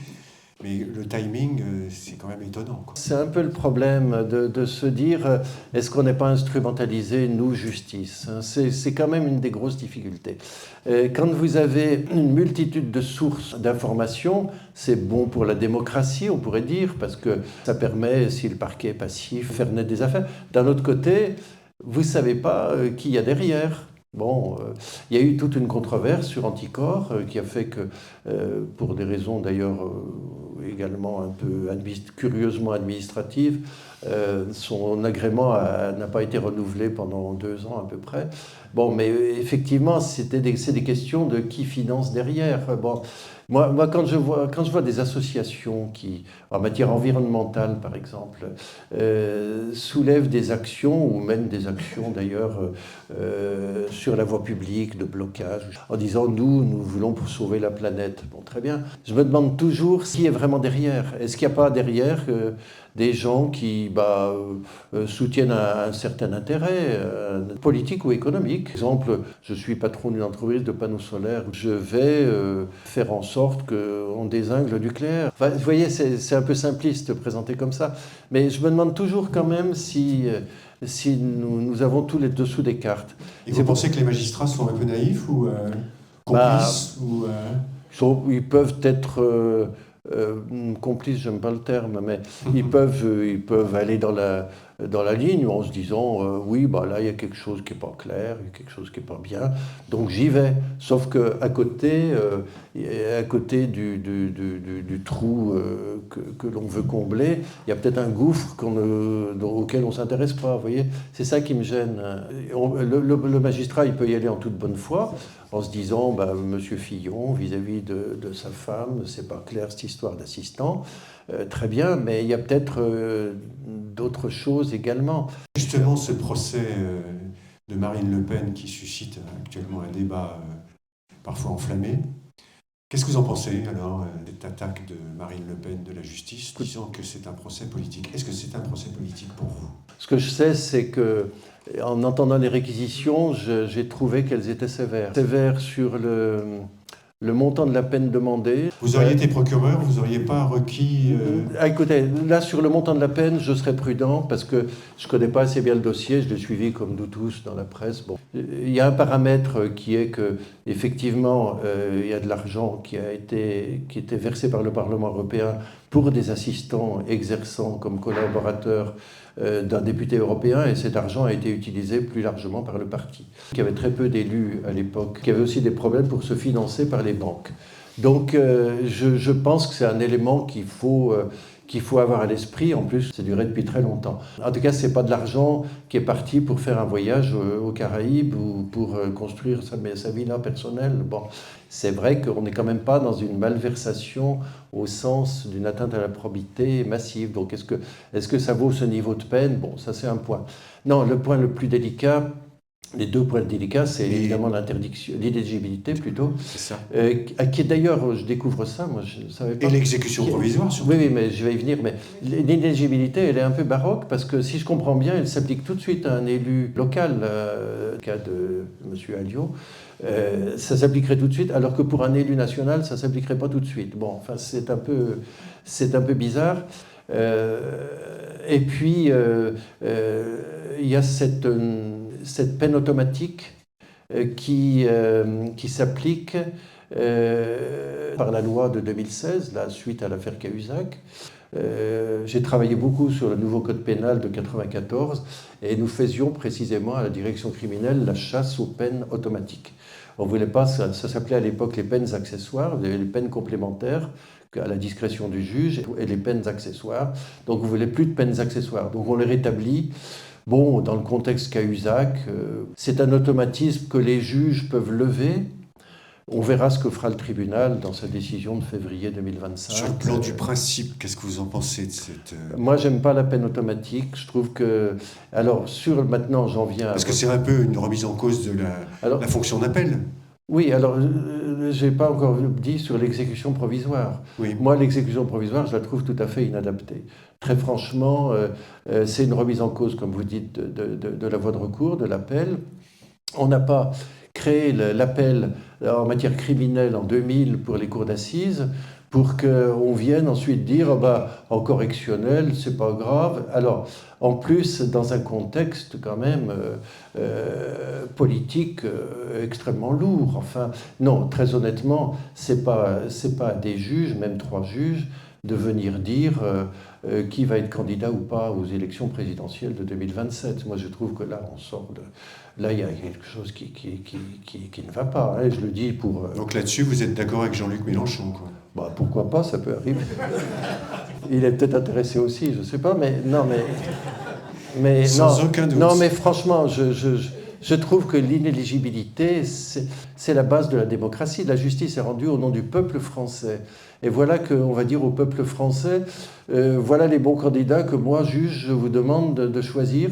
mais le timing, c'est quand même étonnant, quoi. C'est un peu le problème de se dire, est-ce qu'on n'est pas instrumentalisé, nous, justice? C'est quand même une des grosses difficultés. Quand vous avez une multitude de sources d'informations, c'est bon pour la démocratie, on pourrait dire, parce que ça permet, si le parquet est passif, de faire naître des affaires. D'un autre côté, vous ne savez pas qui y a derrière. Il y a eu toute une controverse sur Anticorps qui a fait que, pour des raisons d'ailleurs également un peu curieusement administratives, son agrément n'a pas été renouvelé pendant 2 ans à peu près. Mais effectivement, c'est des questions de qui finance derrière. Moi, quand je vois des associations qui, en matière environnementale par exemple, soulèvent des actions, ou mènent des actions d'ailleurs sur la voie publique, de blocage, en disant nous voulons pour sauver la planète. Très bien. Je me demande toujours qui est vraiment derrière. Est-ce qu'il n'y a pas derrière des gens qui soutiennent un certain intérêt politique ou économique? Par exemple, je suis patron d'une entreprise de panneaux solaires. Je vais faire en sorte qu'on dézingue le nucléaire. Vous voyez, c'est un peu simpliste de présenter comme ça. Mais je me demande toujours quand même si nous avons tous les dessous des cartes. Et vous pensez que les magistrats sont un peu naïfs ou complices Ils peuvent être complices, j'aime pas le terme, mais ils peuvent aller dans la ligne en se disant oui, bah là il y a quelque chose qui n'est pas clair, il y a quelque chose qui n'est pas bien, donc j'y vais. Sauf qu'à côté, à côté du trou que l'on veut combler, il y a peut-être un gouffre auquel on ne s'intéresse pas. Vous voyez, c'est ça qui me gêne. Le magistrat, il peut y aller en toute bonne foi, en se disant, bah, Monsieur Fillon, vis-à-vis de sa femme, c'est pas clair cette histoire d'assistant. Très bien, mais il y a peut-être d'autres choses également. Justement, ce procès de Marine Le Pen qui suscite actuellement un débat parfois enflammé. Qu'est-ce que vous en pensez alors cette attaque de Marine Le Pen de la justice, disant que c'est un procès politique? Est-ce que c'est un procès politique pour vous? Ce que je sais, c'est que en entendant les réquisitions, j'ai trouvé qu'elles étaient sévères. Sévères sur le montant de la peine demandée. Vous auriez été procureur, vous n'auriez pas requis... Écoutez, là, sur le montant de la peine, je serais prudent parce que je ne connais pas assez bien le dossier, je l'ai suivi comme nous tous dans la presse. Bon. Il y a un paramètre qui est que, effectivement, il y a de l'argent qui était versé par le Parlement européen pour des assistants exerçant comme collaborateurs d'un député européen, et cet argent a été utilisé plus largement par le parti. Il y avait très peu d'élus à l'époque, qui avaient aussi des problèmes pour se financer par les banques. Donc je pense que c'est un élément qu'il faut avoir à l'esprit. En plus, c'est duré depuis très longtemps. En tout cas, ce n'est pas de l'argent qui est parti pour faire un voyage aux Caraïbes ou pour construire sa villa personnelle. Bon, c'est vrai qu'on n'est quand même pas dans une malversation au sens d'une atteinte à la probité massive. Donc, est-ce que ça vaut ce niveau de peine? Bon, ça c'est un point. Non, le point le plus délicat, les deux points délicats, c'est évidemment l'interdiction, l'inéligibilité plutôt. C'est ça. Qui est d'ailleurs, je découvre ça, moi je ne savais pas. Et l'exécution provisoire surtout. Oui, mais je vais y venir. Mais l'inéligibilité, elle est un peu baroque parce que si je comprends bien, elle s'applique tout de suite à un élu local, le cas de M. Alliot. Ça s'appliquerait tout de suite, alors que pour un élu national, ça ne s'appliquerait pas tout de suite. Bon, enfin, c'est un peu bizarre. Et puis, il y a cette peine automatique qui s'applique par la loi de 2016, là, suite à l'affaire Cahuzac. J'ai travaillé beaucoup sur le nouveau code pénal de 1994 et nous faisions précisément à la direction criminelle la chasse aux peines automatiques. On voulait pas, ça s'appelait à l'époque les peines accessoires, vous avez les peines complémentaires à la discrétion du juge et les peines accessoires. Donc vous ne voulez plus de peines accessoires. Donc on les rétablit. Bon, dans le contexte Cahuzac, c'est un automatisme que les juges peuvent lever. On verra ce que fera le tribunal dans sa décision de février 2025. Sur le plan du principe, qu'est-ce que vous en pensez de cette... Moi, j'aime pas la peine automatique. Je trouve que... Alors, maintenant, j'en viens... Parce que c'est un peu une remise en cause de la fonction d'appel. Oui, alors, je n'ai pas encore dit sur l'exécution provisoire. Oui. Moi, l'exécution provisoire, je la trouve tout à fait inadaptée. Très franchement, c'est une remise en cause, comme vous dites, de la voie de recours, de l'appel. On n'a pas créé l'appel en matière criminelle en 2000 pour les cours d'assises pour qu'on vienne ensuite dire oh bah, en correctionnel, c'est pas grave. Alors, en plus, dans un contexte quand même politique extrêmement lourd. Enfin, non, très honnêtement, c'est pas à des juges, même 3 juges, de venir dire qui va être candidat ou pas aux élections présidentielles de 2027. Moi, je trouve que là, on sort de... Là, il y a quelque chose qui ne va pas. Hein, je le dis pour... Donc là-dessus, vous êtes d'accord avec Jean-Luc Mélenchon, quoi. Bah, pourquoi pas, ça peut arriver. Il est peut-être intéressé aussi, je ne sais pas, mais non, mais sans non, aucun doute. Non, mais franchement, je trouve que l'inéligibilité, c'est la base de la démocratie. La justice est rendue au nom du peuple français. Et voilà qu'on va dire au peuple français, voilà les bons candidats que moi, juge, je vous demande de choisir.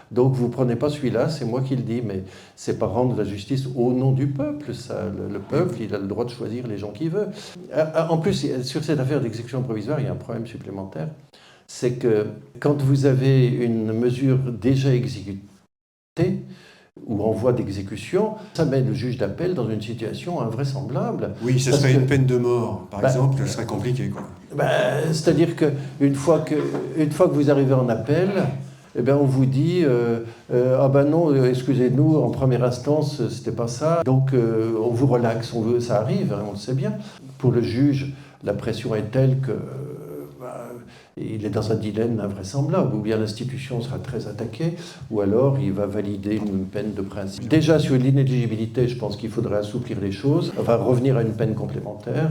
Donc vous ne prenez pas celui-là, c'est moi qui le dis. Mais ce n'est pas rendre la justice au nom du peuple, ça. Le peuple, il a le droit de choisir les gens qu'il veut. En plus, sur cette affaire d'exécution provisoire, il y a un problème supplémentaire. C'est que quand vous avez une mesure déjà exécutée, ou en voie d'exécution, ça met le juge d'appel dans une situation invraisemblable. Oui, ce serait une peine de mort, par exemple, ce serait compliqué, quoi. C'est-à-dire qu'une fois que vous arrivez en appel, eh bien, on vous dit ah ben non, excusez-nous, en première instance, c'était pas ça. Donc on vous relaxe, ça arrive, hein, on le sait bien. Pour le juge, la pression est telle que il est dans un dilemme invraisemblable, ou bien l'institution sera très attaquée, ou alors il va valider une peine de principe. Déjà sur l'inéligibilité, je pense qu'il faudrait assouplir les choses, enfin revenir à une peine complémentaire.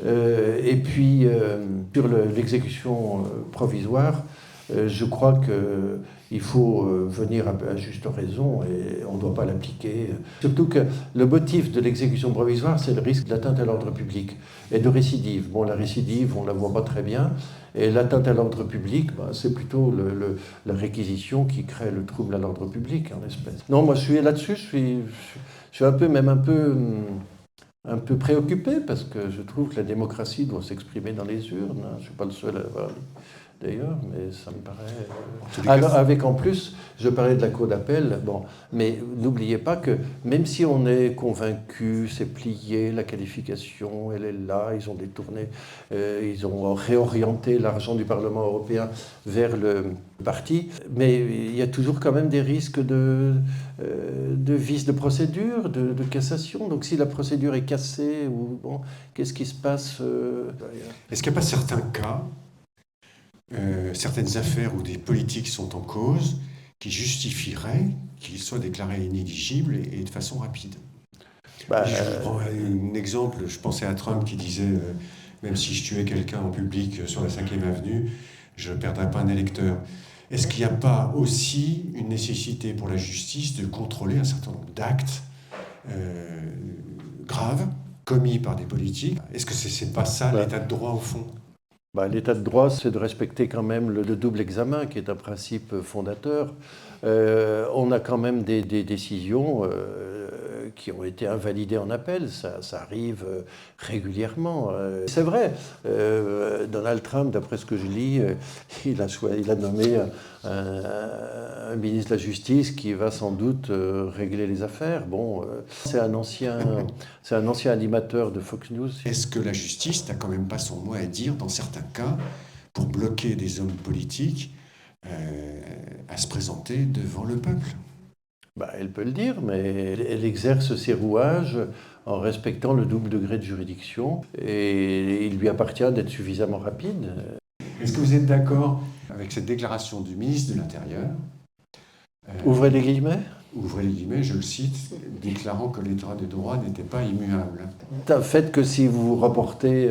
Et puis sur l'exécution provisoire, je crois qu'il faut venir à juste raison et on ne doit pas l'appliquer. Surtout que le motif de l'exécution provisoire, c'est le risque d'atteinte à l'ordre public et de récidive. Bon, la récidive, on ne la voit pas très bien. Et l'atteinte à l'ordre public, c'est plutôt la réquisition qui crée le trouble à l'ordre public, en espèce. Non, moi, je suis là-dessus, je suis un peu préoccupé parce que je trouve que la démocratie doit s'exprimer dans les urnes. Je ne suis pas le seul à avoir d'ailleurs, mais ça me paraît... Alors, avec en plus, je parlais de la cour d'appel, bon, mais n'oubliez pas que même si on est convaincu, c'est plié, la qualification, elle est là, ils ont détourné, ils ont réorienté l'argent du Parlement européen vers le parti, mais il y a toujours quand même des risques de vice de procédure, de cassation. Donc si la procédure est cassée, ou bon, qu'est-ce qui se passe Est-ce qu'il n'y a pas certains cas, certaines affaires où des politiques sont en cause qui justifieraient qu'ils soient déclarés inéligibles et de façon rapide? Je prends un exemple, je pensais à Trump qui disait même si je tuais quelqu'un en public sur la 5e avenue, je ne perdrais pas un électeur. Est-ce qu'il n'y a pas aussi une nécessité pour la justice de contrôler un certain nombre d'actes graves commis par des politiques? Est-ce que c'est pas ça l'état de droit au fond? L'état de droit, c'est de respecter quand même le double examen, qui est un principe fondateur. On a quand même des décisions qui ont été invalidées en appel, ça arrive régulièrement. C'est vrai, Donald Trump, d'après ce que je lis, il a nommé un ministre de la Justice qui va sans doute régler les affaires. Bon, c'est un ancien animateur de Fox News. Est-ce que la justice n'a quand même pas son mot à dire dans certains cas pour bloquer des hommes politiques à se présenter devant le peuple? Elle peut le dire, mais elle exerce ses rouages en respectant le double degré de juridiction et il lui appartient d'être suffisamment rapide. Est-ce que vous êtes d'accord avec cette déclaration du ministre de l'Intérieur? Ouvrez les guillemets. Ouvrez les guillemets, je le cite, déclarant que l'état de droit n'était pas immuable. Le fait que si vous vous rapportez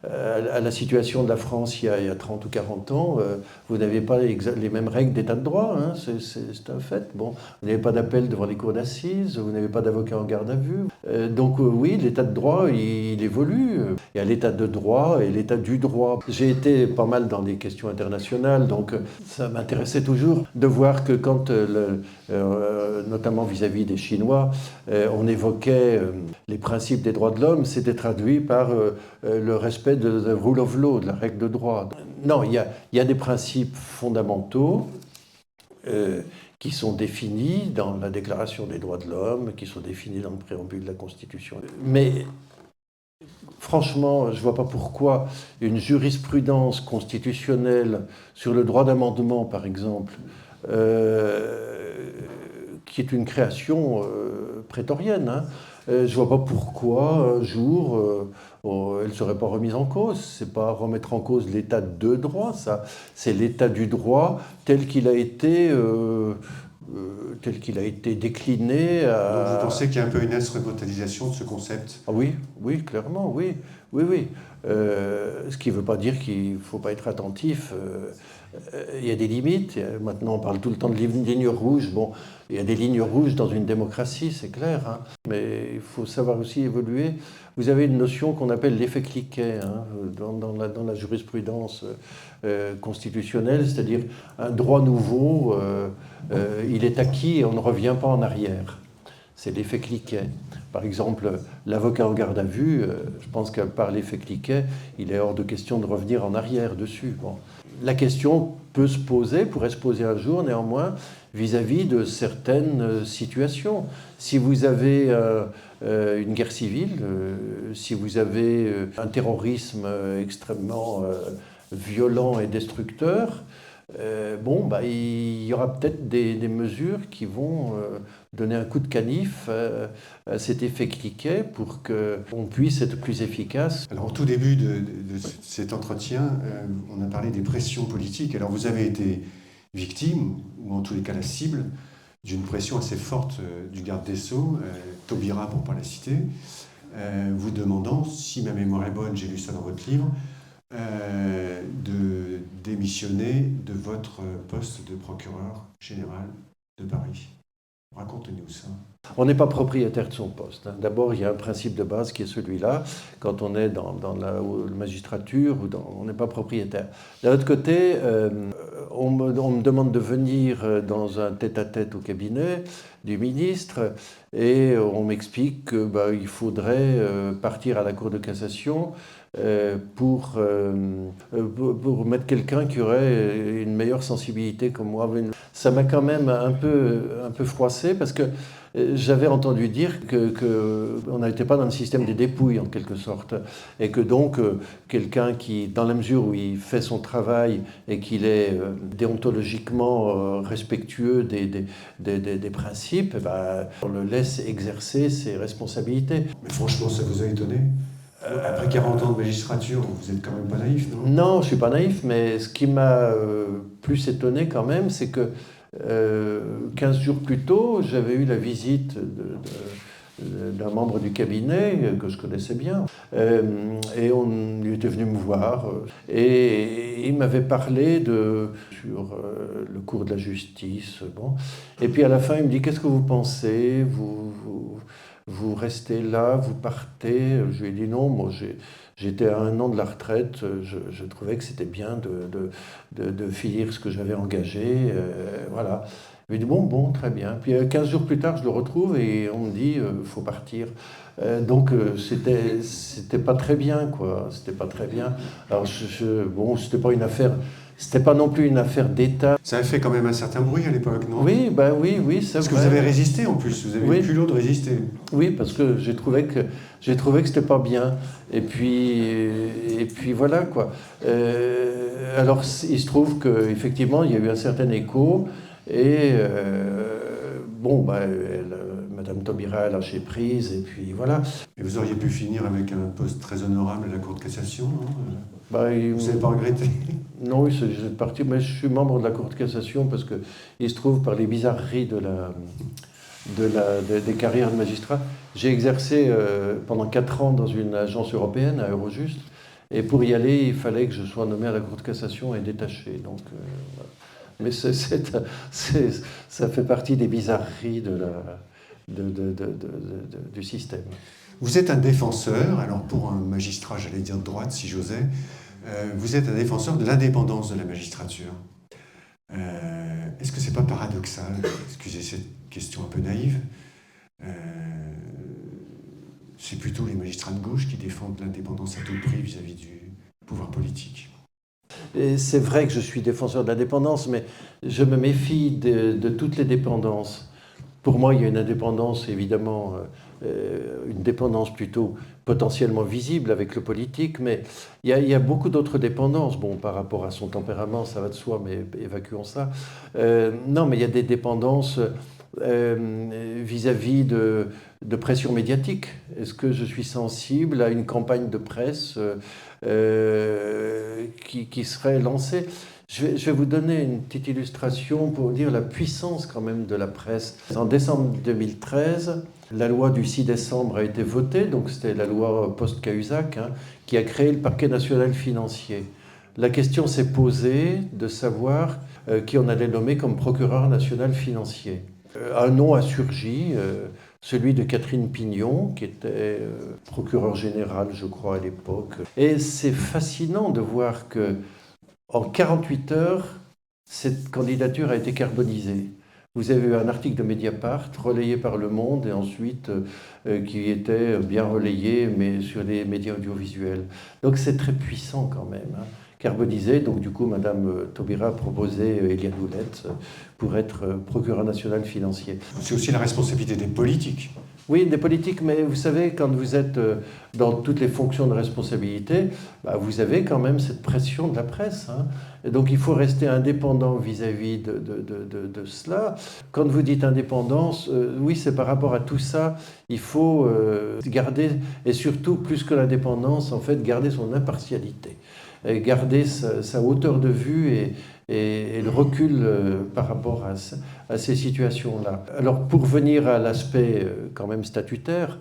à la situation de la France il y a 30 ou 40 ans, vous n'avez pas les mêmes règles d'état de droit, hein, c'est un fait. Bon, vous n'avez pas d'appel devant les cours d'assises, vous n'avez pas d'avocat en garde à vue. Donc oui, l'état de droit, il évolue. Il y a l'état de droit et l'état du droit. J'ai été pas mal dans des questions internationales, donc ça m'intéressait toujours de voir que quand, notamment vis-à-vis des Chinois, on évoquait les principes des droits de l'homme, c'était traduit par le respect de the rule of law, de la règle de droit. Non, il y a des principes fondamentaux qui sont définis dans la Déclaration des droits de l'homme, qui sont définis dans le préambule de la Constitution. Mais franchement, je ne vois pas pourquoi une jurisprudence constitutionnelle sur le droit d'amendement, par exemple, qui est une création prétorienne, hein, je ne vois pas pourquoi un jour elle ne serait pas remise en cause. Ce n'est pas remettre en cause l'état de droit, ça. C'est l'état du droit tel qu'il a été décliné. Donc vous pensez qu'il y a un peu une instrumentalisation de ce concept? Ah oui, clairement, oui. Ce qui ne veut pas dire qu'il ne faut pas être attentif. Il y a des limites. Maintenant, on parle tout le temps de lignes rouges. Bon, il y a des lignes rouges dans une démocratie, c'est clair. Hein. Mais il faut savoir aussi évoluer. Vous avez une notion qu'on appelle l'effet cliquet dans la jurisprudence constitutionnelle, c'est-à-dire un droit nouveau, il est acquis et on ne revient pas en arrière. C'est l'effet cliquet. Par exemple, l'avocat en garde à vue, je pense que par l'effet cliquet, il est hors de question de revenir en arrière dessus. Bon. La question pourrait se poser un jour, néanmoins, vis-à-vis de certaines situations. Si vous avez une guerre civile, si vous avez un terrorisme extrêmement violent et destructeur, il y aura peut-être des mesures qui vont donner un coup de canif à cet effet cliquet pour qu'on puisse être plus efficace. Alors, au tout début de cet entretien, on a parlé des pressions politiques. Alors, vous avez été victime, ou en tous les cas la cible, d'une pression assez forte du garde des Sceaux, Taubira pour ne pas la citer, vous demandant, si ma mémoire est bonne, j'ai lu ça dans votre livre, de démissionner de votre poste de procureur général de Paris. Racontez-nous ça. On n'est pas propriétaire de son poste. D'abord, il y a un principe de base qui est celui-là. Quand on est dans la magistrature, on n'est pas propriétaire. D'un autre côté, on me demande de venir dans un tête-à-tête au cabinet du ministre et on m'explique qu'il faudrait partir à la Cour de cassation pour mettre quelqu'un qui aurait une meilleure sensibilité que moi. Ça m'a quand même un peu froissé parce que j'avais entendu dire qu'on n'était pas dans le système des dépouilles en quelque sorte et que donc quelqu'un qui, dans la mesure où il fait son travail et qu'il est déontologiquement respectueux des principes, on le laisse exercer ses responsabilités. Mais franchement, ça vous a étonné ? Après 40 ans de magistrature, vous n'êtes quand même pas naïf, non ? Non, je ne suis pas naïf, mais ce qui m'a plus étonné quand même, c'est que 15 jours plus tôt, j'avais eu la visite d'un membre du cabinet que je connaissais bien, et il était venu me voir, et il m'avait parlé sur le cours de la justice. Bon. Et puis à la fin, il me dit « Qu'est-ce que vous pensez ? Vous restez là, vous partez ?» Je lui ai dit non, moi j'étais à 1 an de la retraite, je trouvais que c'était bien de finir ce que j'avais engagé, voilà. Il m'a dit bon, très bien. Puis 15 jours plus tard, je le retrouve et on me dit faut partir. Donc c'était pas très bien, quoi. C'était pas très bien. Alors c'était pas une affaire. C'était pas non plus une affaire d'État. Ça a fait quand même un certain bruit à l'époque, non ? Oui, oui, c'est vrai. Parce que vous avez résisté en plus, vous avez eu le culot de résister. Oui, parce que j'ai trouvé que c'était pas bien. Et puis voilà, quoi. Alors il se trouve qu'effectivement, il y a eu un certain écho. Et Madame Taubira a lâché prise, et puis voilà. Et vous auriez pu finir avec un poste très honorable à la Cour de cassation, non ? Vous n'avez pas regretté ? Non, oui, c'est parti, mais je suis membre de la Cour de cassation parce que il se trouve, par les bizarreries des carrières de magistrat, j'ai exercé pendant 4 ans dans une agence européenne, à Eurojust, et pour y aller, il fallait que je sois nommé à la Cour de cassation et détaché. Donc, voilà. Mais ça fait partie des bizarreries du système. Vous êtes un défenseur, alors pour un magistrat, j'allais dire de droite si j'osais, vous êtes un défenseur de l'indépendance de la magistrature. Est-ce que c'est pas paradoxal, excusez cette question un peu naïve, c'est plutôt les magistrats de gauche qui défendent l'indépendance à tout prix vis-à-vis du pouvoir politique ? Et c'est vrai que je suis défenseur de l'indépendance, mais je me méfie de toutes les dépendances. Pour moi, il y a une indépendance, évidemment, une dépendance plutôt potentiellement visible avec le politique, mais il y a beaucoup d'autres dépendances. Bon, par rapport à son tempérament, ça va de soi, mais évacuons ça. Non, mais il y a des dépendances vis-à-vis de pression médiatique. Est-ce que je suis sensible à une campagne de presse qui serait lancée ? Je vais vous donner une petite illustration pour dire la puissance quand même de la presse. En décembre 2013, la loi du 6 décembre a été votée, donc c'était la loi post-Cahuzac, qui a créé le parquet national financier. La question s'est posée de savoir qui on allait nommer comme procureur national financier. Un nom a surgi, celui de Catherine Pignon, qui était procureur général, je crois, à l'époque. Et c'est fascinant de voir que en 48 heures, cette candidature a été carbonisée. Vous avez eu un article de Mediapart relayé par Le Monde et ensuite qui était bien relayé, mais sur les médias audiovisuels. Donc c'est très puissant quand même, carbonisé. Donc du coup, Madame Taubira a proposé Éliane Houlette pour être procureur national financier. C'est aussi la responsabilité des politiques Oui, des politiques, mais vous savez, quand vous êtes dans toutes les fonctions de responsabilité, bah, vous avez quand même cette pression de la presse, hein. Et donc il faut rester indépendant vis-à-vis de cela. Quand vous dites indépendance, oui, c'est par rapport à tout ça, il faut garder, et surtout plus que l'indépendance, en fait, garder son impartialité, et garder sa hauteur de vue et le recul par rapport à ces situations-là. Alors pour venir à l'aspect quand même statutaire,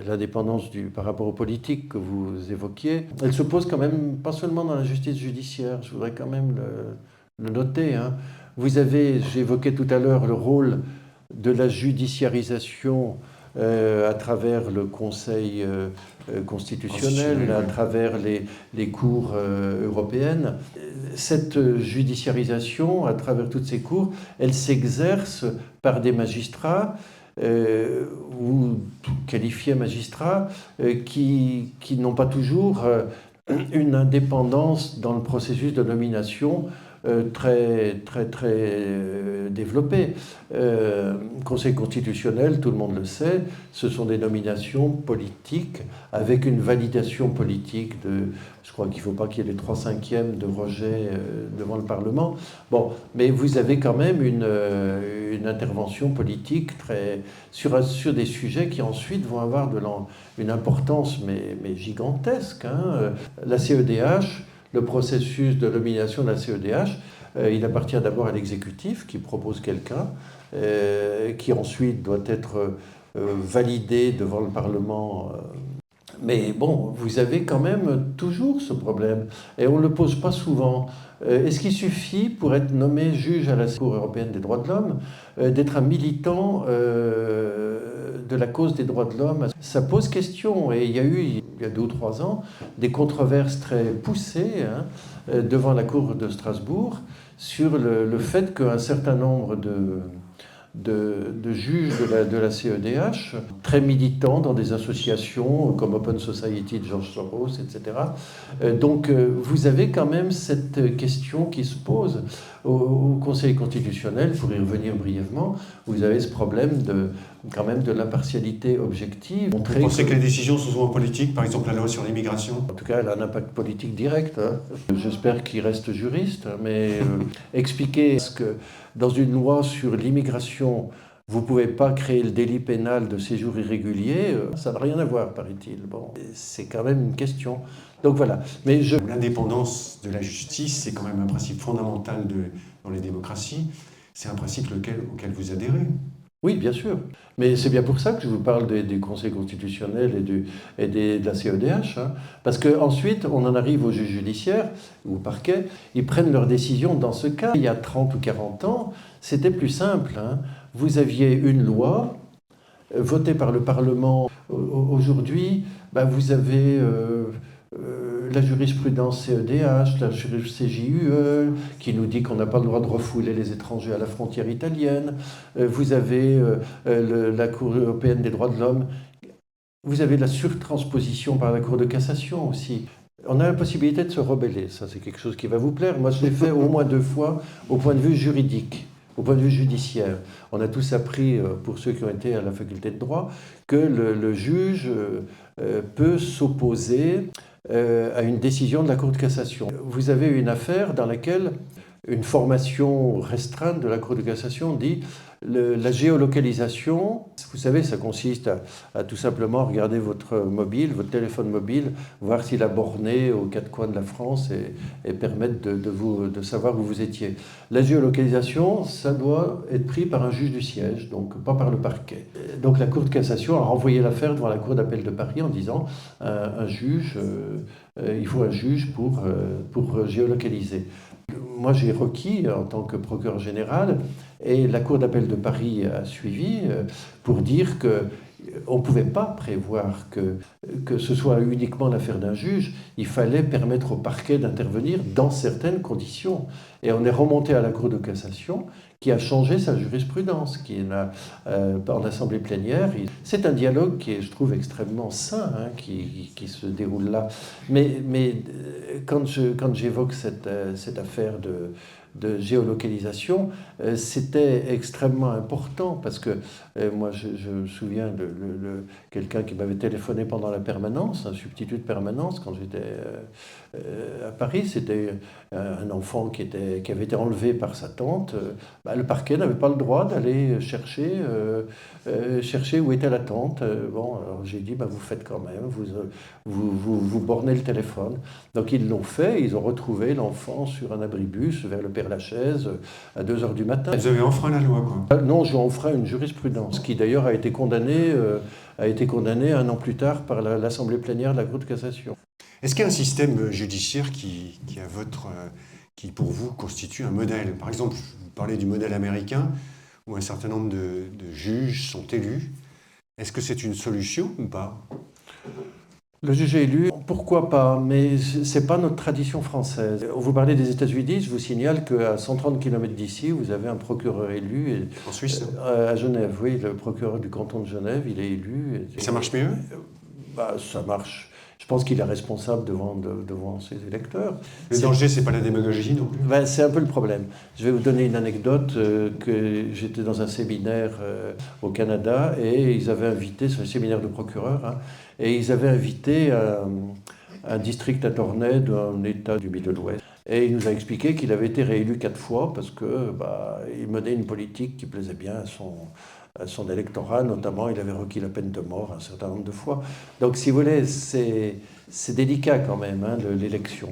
l'indépendance par rapport aux politiques que vous évoquiez, elle se pose quand même pas seulement dans la justice judiciaire, je voudrais quand même le noter, hein. J'évoquais tout à l'heure le rôle de la judiciarisation à travers le Conseil constitutionnel, à travers les cours européennes. Cette judiciarisation, à travers toutes ces cours, elle s'exerce par des magistrats ou qualifiés magistrats qui n'ont pas toujours une indépendance dans le processus de nomination très développée. Conseil constitutionnel, tout le monde le sait, ce sont des nominations politiques avec une validation politique je crois qu'il ne faut pas qu'il y ait les 3/5 de rejet devant le Parlement. Bon, mais vous avez quand même une intervention politique sur des sujets qui ensuite vont avoir une importance mais gigantesque, hein. La CEDH, le processus de nomination de la CEDH, il appartient d'abord à l'exécutif qui propose quelqu'un, qui ensuite doit être validé devant le Parlement. Mais bon, vous avez quand même toujours ce problème, et on ne le pose pas souvent. Est-ce qu'il suffit, pour être nommé juge à la Cour européenne des droits de l'homme, d'être un militant de la cause des droits de l'homme? Ça pose question, et il y a eu, il y a 2 ou 3 ans, des controverses très poussées, hein, devant la Cour de Strasbourg sur le fait qu'un certain nombre de juges de la CEDH, très militants dans des associations comme Open Society de George Soros, etc. Donc vous avez quand même cette question qui se pose au Conseil constitutionnel. Pour y revenir brièvement, vous avez ce problème quand même de l'impartialité objective. Vous pensez que les décisions sont souvent politiques, par exemple la loi sur l'immigration? En tout cas, elle a un impact politique direct, hein. J'espère qu'il reste juriste, mais expliquer que dans une loi sur l'immigration, vous ne pouvez pas créer le délit pénal de séjour irrégulier, ça n'a rien à voir, paraît-il. Bon, c'est quand même une question. Donc voilà. Mais l'indépendance de la justice, c'est quand même un principe fondamental dans les démocraties. C'est un principe auquel vous adhérez. Oui, bien sûr. Mais c'est bien pour ça que je vous parle du Conseil constitutionnel et de la CEDH. Hein. Parce qu'ensuite, on en arrive aux juges judiciaires ou au parquet. Ils prennent leurs décisions dans ce cas. Il y a 30 ou 40 ans, c'était plus simple, hein. Vous aviez une loi votée par le Parlement. Aujourd'hui, vous avez la jurisprudence CEDH, la CJUE, qui nous dit qu'on n'a pas le droit de refouler les étrangers à la frontière italienne. Vous avez la Cour européenne des droits de l'homme. Vous avez la surtransposition par la Cour de cassation aussi. On a la possibilité de se rebeller. Ça, c'est quelque chose qui va vous plaire. Moi, je l'ai fait au moins 2 fois au point de vue juridique, au point de vue judiciaire. On a tous appris, pour ceux qui ont été à la faculté de droit, que le juge peut s'opposer à une décision de la Cour de cassation. Vous avez une affaire dans laquelle une formation restreinte de la Cour de cassation dit la géolocalisation, vous savez, ça consiste à tout simplement regarder votre téléphone mobile, voir s'il a borné aux 4 coins de la France et permettre de savoir où vous étiez. La géolocalisation, ça doit être pris par un juge du siège, donc pas par le parquet. Donc la Cour de cassation a renvoyé l'affaire devant la Cour d'appel de Paris en disant il faut un juge pour géolocaliser. Moi, j'ai requis en tant que procureur général, et la Cour d'appel de Paris a suivi pour dire qu'on ne pouvait pas prévoir que ce soit uniquement l'affaire d'un juge. Il fallait permettre au parquet d'intervenir dans certaines conditions. Et on est remonté à la Cour de cassation qui a changé sa jurisprudence, en assemblée plénière. C'est un dialogue qui est, je trouve, extrêmement sain, hein, qui se déroule là. Mais quand j'évoque cette affaire de géolocalisation, c'était extrêmement important parce que Moi, je me souviens de quelqu'un qui m'avait téléphoné pendant la permanence, un substitut de permanence, quand j'étais à Paris. C'était un enfant qui avait été enlevé par sa tante. Le parquet n'avait pas le droit d'aller chercher où était la tante. Bon, alors j'ai dit, vous faites quand même, vous bornez le téléphone. Donc ils l'ont fait, ils ont retrouvé l'enfant sur un abribus vers le Père-Lachaise à 2 heures du matin. Vous avez enfreint la loi, quoi. Non, j'ai enfreint une jurisprudence qui d'ailleurs a été condamnée 1 an plus tard par l'Assemblée plénière de la Cour de cassation. Est-ce qu'il y a un système judiciaire qui pour vous, constitue un modèle? Par exemple, vous parlez du modèle américain, où un certain nombre de juges sont élus. Est-ce que c'est une solution ou pas? Le juge élu, pourquoi pas, mais ce n'est pas notre tradition française. Vous parlez des États-Unis, je vous signale qu'à 130 km d'ici, vous avez un procureur élu. En Suisse? À Genève, oui, le procureur du canton de Genève, il est élu. Et ça marche mieux? Ça marche. Je pense qu'il est responsable devant ses électeurs. Le danger, c'est pas la démagogie non plus? C'est un peu le problème. Je vais vous donner une anecdote. Que j'étais dans un séminaire au Canada et ils avaient invité, c'est un séminaire de procureurs, et ils avaient invité un district attorney d'un État du milieu de l'Ouest. Et il nous a expliqué qu'il avait été réélu 4 fois parce qu'il menait une politique qui plaisait bien à son électorat, notamment il avait requis la peine de mort un certain nombre de fois. Donc si vous voulez, c'est délicat quand même, l'élection.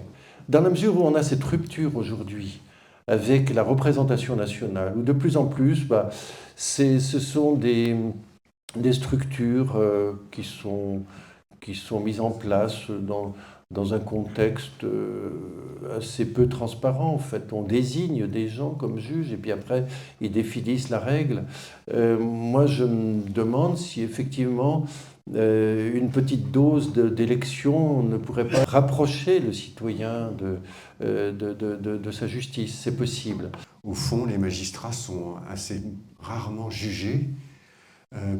Dans la mesure où on a cette rupture aujourd'hui avec la représentation nationale, où de plus en plus, ce sont des structures qui sont mises en place dans un contexte assez peu transparent. En fait, on désigne des gens comme juges et puis après, ils définissent la règle. Moi, je me demande si effectivement une petite dose d'élection ne pourrait pas rapprocher le citoyen de sa justice. C'est possible. Au fond, les magistrats sont assez rarement jugés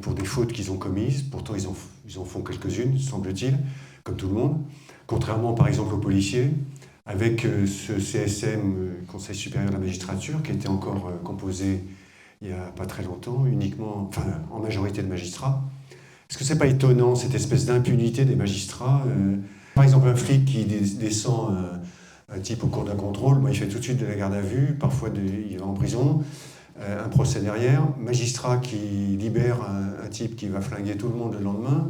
pour des fautes qu'ils ont commises. Pourtant, ils en font quelques-unes, semble-t-il, comme tout le monde. Contrairement, par exemple, aux policiers, avec ce CSM, Conseil supérieur de la magistrature, qui était encore composé il n'y a pas très longtemps, en majorité de magistrats. Est-ce que c'est pas étonnant, cette espèce d'impunité des magistrats? Par exemple, un flic qui descend un type au cours d'un contrôle, il fait tout de suite de la garde à vue, parfois il va en prison, un procès derrière. Magistrat qui libère un type qui va flinguer tout le monde le lendemain,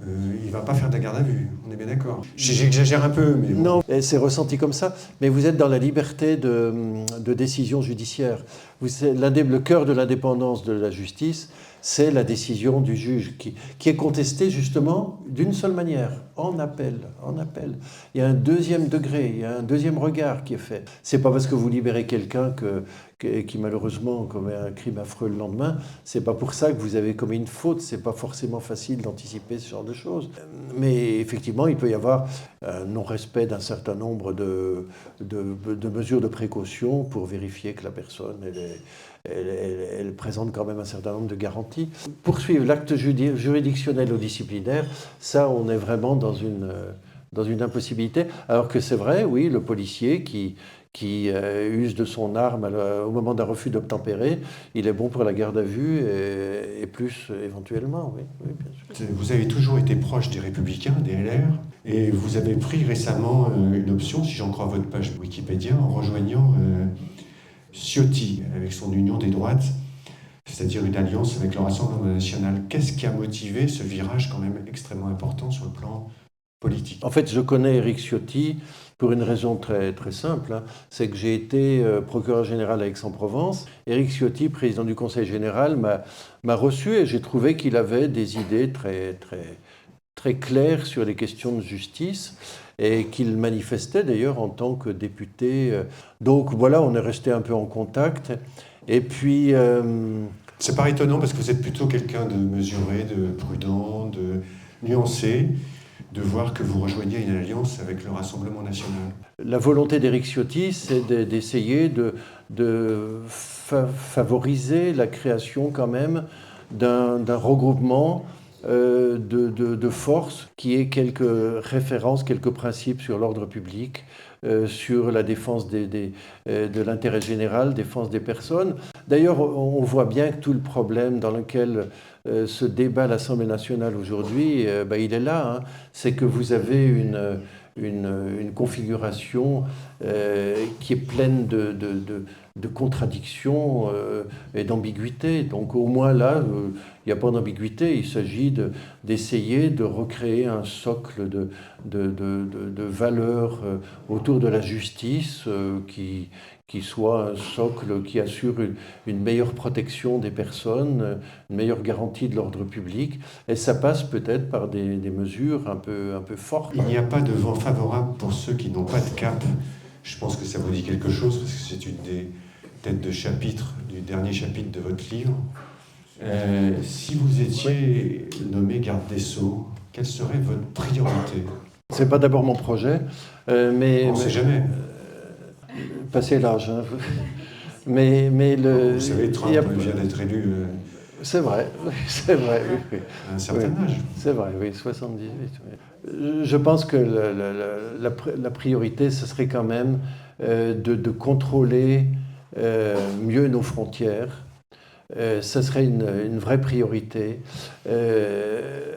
il ne va pas faire de la garde à vue, on est bien d'accord. J'exagère un peu, mais... Non, c'est ressenti comme ça, mais vous êtes dans la liberté de décision judiciaire. Le cœur de l'indépendance de la justice, c'est la décision du juge qui est contestée justement d'une seule manière, en appel. Il y a un deuxième degré, il y a un deuxième regard qui est fait. C'est pas parce que vous libérez quelqu'un qui malheureusement commet un crime affreux le lendemain, c'est pas pour ça que vous avez commis une faute, c'est pas forcément facile d'anticiper ce genre de choses. Mais effectivement, il peut y avoir un non-respect d'un certain nombre de mesures de précaution pour vérifier que la personne elle présente quand même un certain nombre de garanties. Poursuivre l'acte juridictionnel ou disciplinaire, ça, on est vraiment dans une impossibilité. Alors que c'est vrai, oui, le policier qui use de son arme au moment d'un refus d'obtempérer, il est bon pour la garde à vue et plus éventuellement, oui, bien sûr. Vous avez toujours été proche des Républicains, des LR, et vous avez pris récemment une option, si j'en crois votre page Wikipédia, en rejoignant Ciotti, avec son union des droites, c'est-à-dire une alliance avec le Rassemblement national. Qu'est-ce qui a motivé ce virage quand même extrêmement important sur le plan politique? En fait, je connais Éric Ciotti pour une raison très, très simple. C'est que j'ai été procureur général à Aix-en-Provence. Éric Ciotti, président du Conseil général, m'a reçu et j'ai trouvé qu'il avait des idées très, très, très claires sur les questions de justice et qu'il manifestait d'ailleurs en tant que député. Donc voilà, on est resté un peu en contact. Et puis... C'est pas étonnant parce que vous êtes plutôt quelqu'un de mesuré, de prudent, de nuancé, de voir que vous rejoignez une alliance avec le Rassemblement national. La volonté d'Éric Ciotti, c'est d'essayer de favoriser la création quand même d'un regroupement de forces qui ait quelques références, quelques principes sur l'ordre public, sur la défense de l'intérêt général, défense des personnes. D'ailleurs, on voit bien que tout le problème dans lequel se débat l'Assemblée nationale aujourd'hui, il est là. Hein. C'est que vous avez une configuration qui est pleine de contradictions et d'ambiguïté. Donc au moins là, il n'y a pas d'ambiguïté. Il s'agit d'essayer de recréer un socle de valeurs autour de la justice qui soit un socle qui assure une meilleure protection des personnes, une meilleure garantie de l'ordre public. Et ça passe peut-être par des mesures un peu fortes. Il n'y a pas de vent favorable pour ceux qui n'ont pas de cap. Je pense que ça vous dit quelque chose, parce que c'est une des têtes de chapitre du dernier chapitre de votre livre. Si vous étiez nommé garde des Sceaux, quelle serait votre priorité? C'est pas d'abord mon projet, mais... On ne sait jamais. Passer l'âge. Hein. Mais vous savez, Trump vient d'être élu... C'est vrai, oui. À un certain âge. C'est vrai, oui, 78. Oui. Je pense que la priorité, ce serait quand même de contrôler mieux nos frontières. Ça serait une vraie priorité,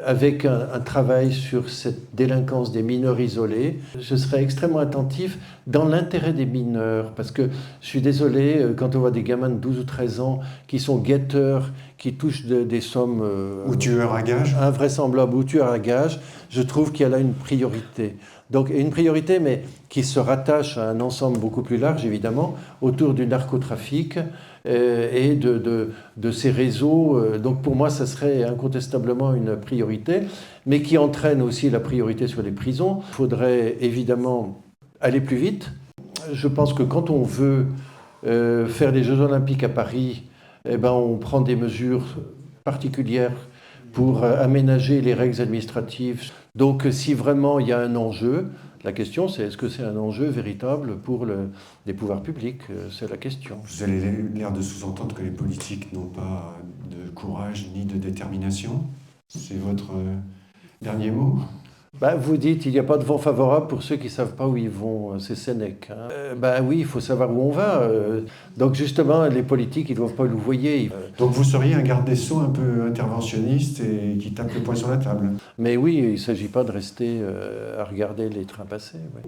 avec un travail sur cette délinquance des mineurs isolés. Je serais extrêmement attentif dans l'intérêt des mineurs, parce que je suis désolé, quand on voit des gamins de 12 ou 13 ans qui sont guetteurs, qui touchent des sommes... ou tueurs à gages. Invraisemblables, ou tueurs à gages, je trouve qu'il y a là une priorité. Donc une priorité, mais qui se rattache à un ensemble beaucoup plus large, évidemment, autour du narcotrafic et de ces réseaux. Donc pour moi, ça serait incontestablement une priorité, mais qui entraîne aussi la priorité sur les prisons. Il faudrait évidemment aller plus vite. Je pense que quand on veut faire les Jeux Olympiques à Paris, on prend des mesures particulières pour aménager les règles administratives. Donc si vraiment il y a un enjeu, la question c'est est-ce que c'est un enjeu véritable pour les pouvoirs publics? C'est la question. Vous avez l'air de sous-entendre que les politiques n'ont pas de courage ni de détermination. C'est votre dernier mot? Vous dites il n'y a pas de vent favorable pour ceux qui ne savent pas où ils vont, c'est Sénèque. Hein. Oui, il faut savoir où on va. Donc justement, les politiques, ils ne doivent pas louvoyer. Donc vous seriez un garde des Sceaux un peu interventionniste et qui tape le poing sur la table? Mais oui, il ne s'agit pas de rester à regarder les trains passer. Oui.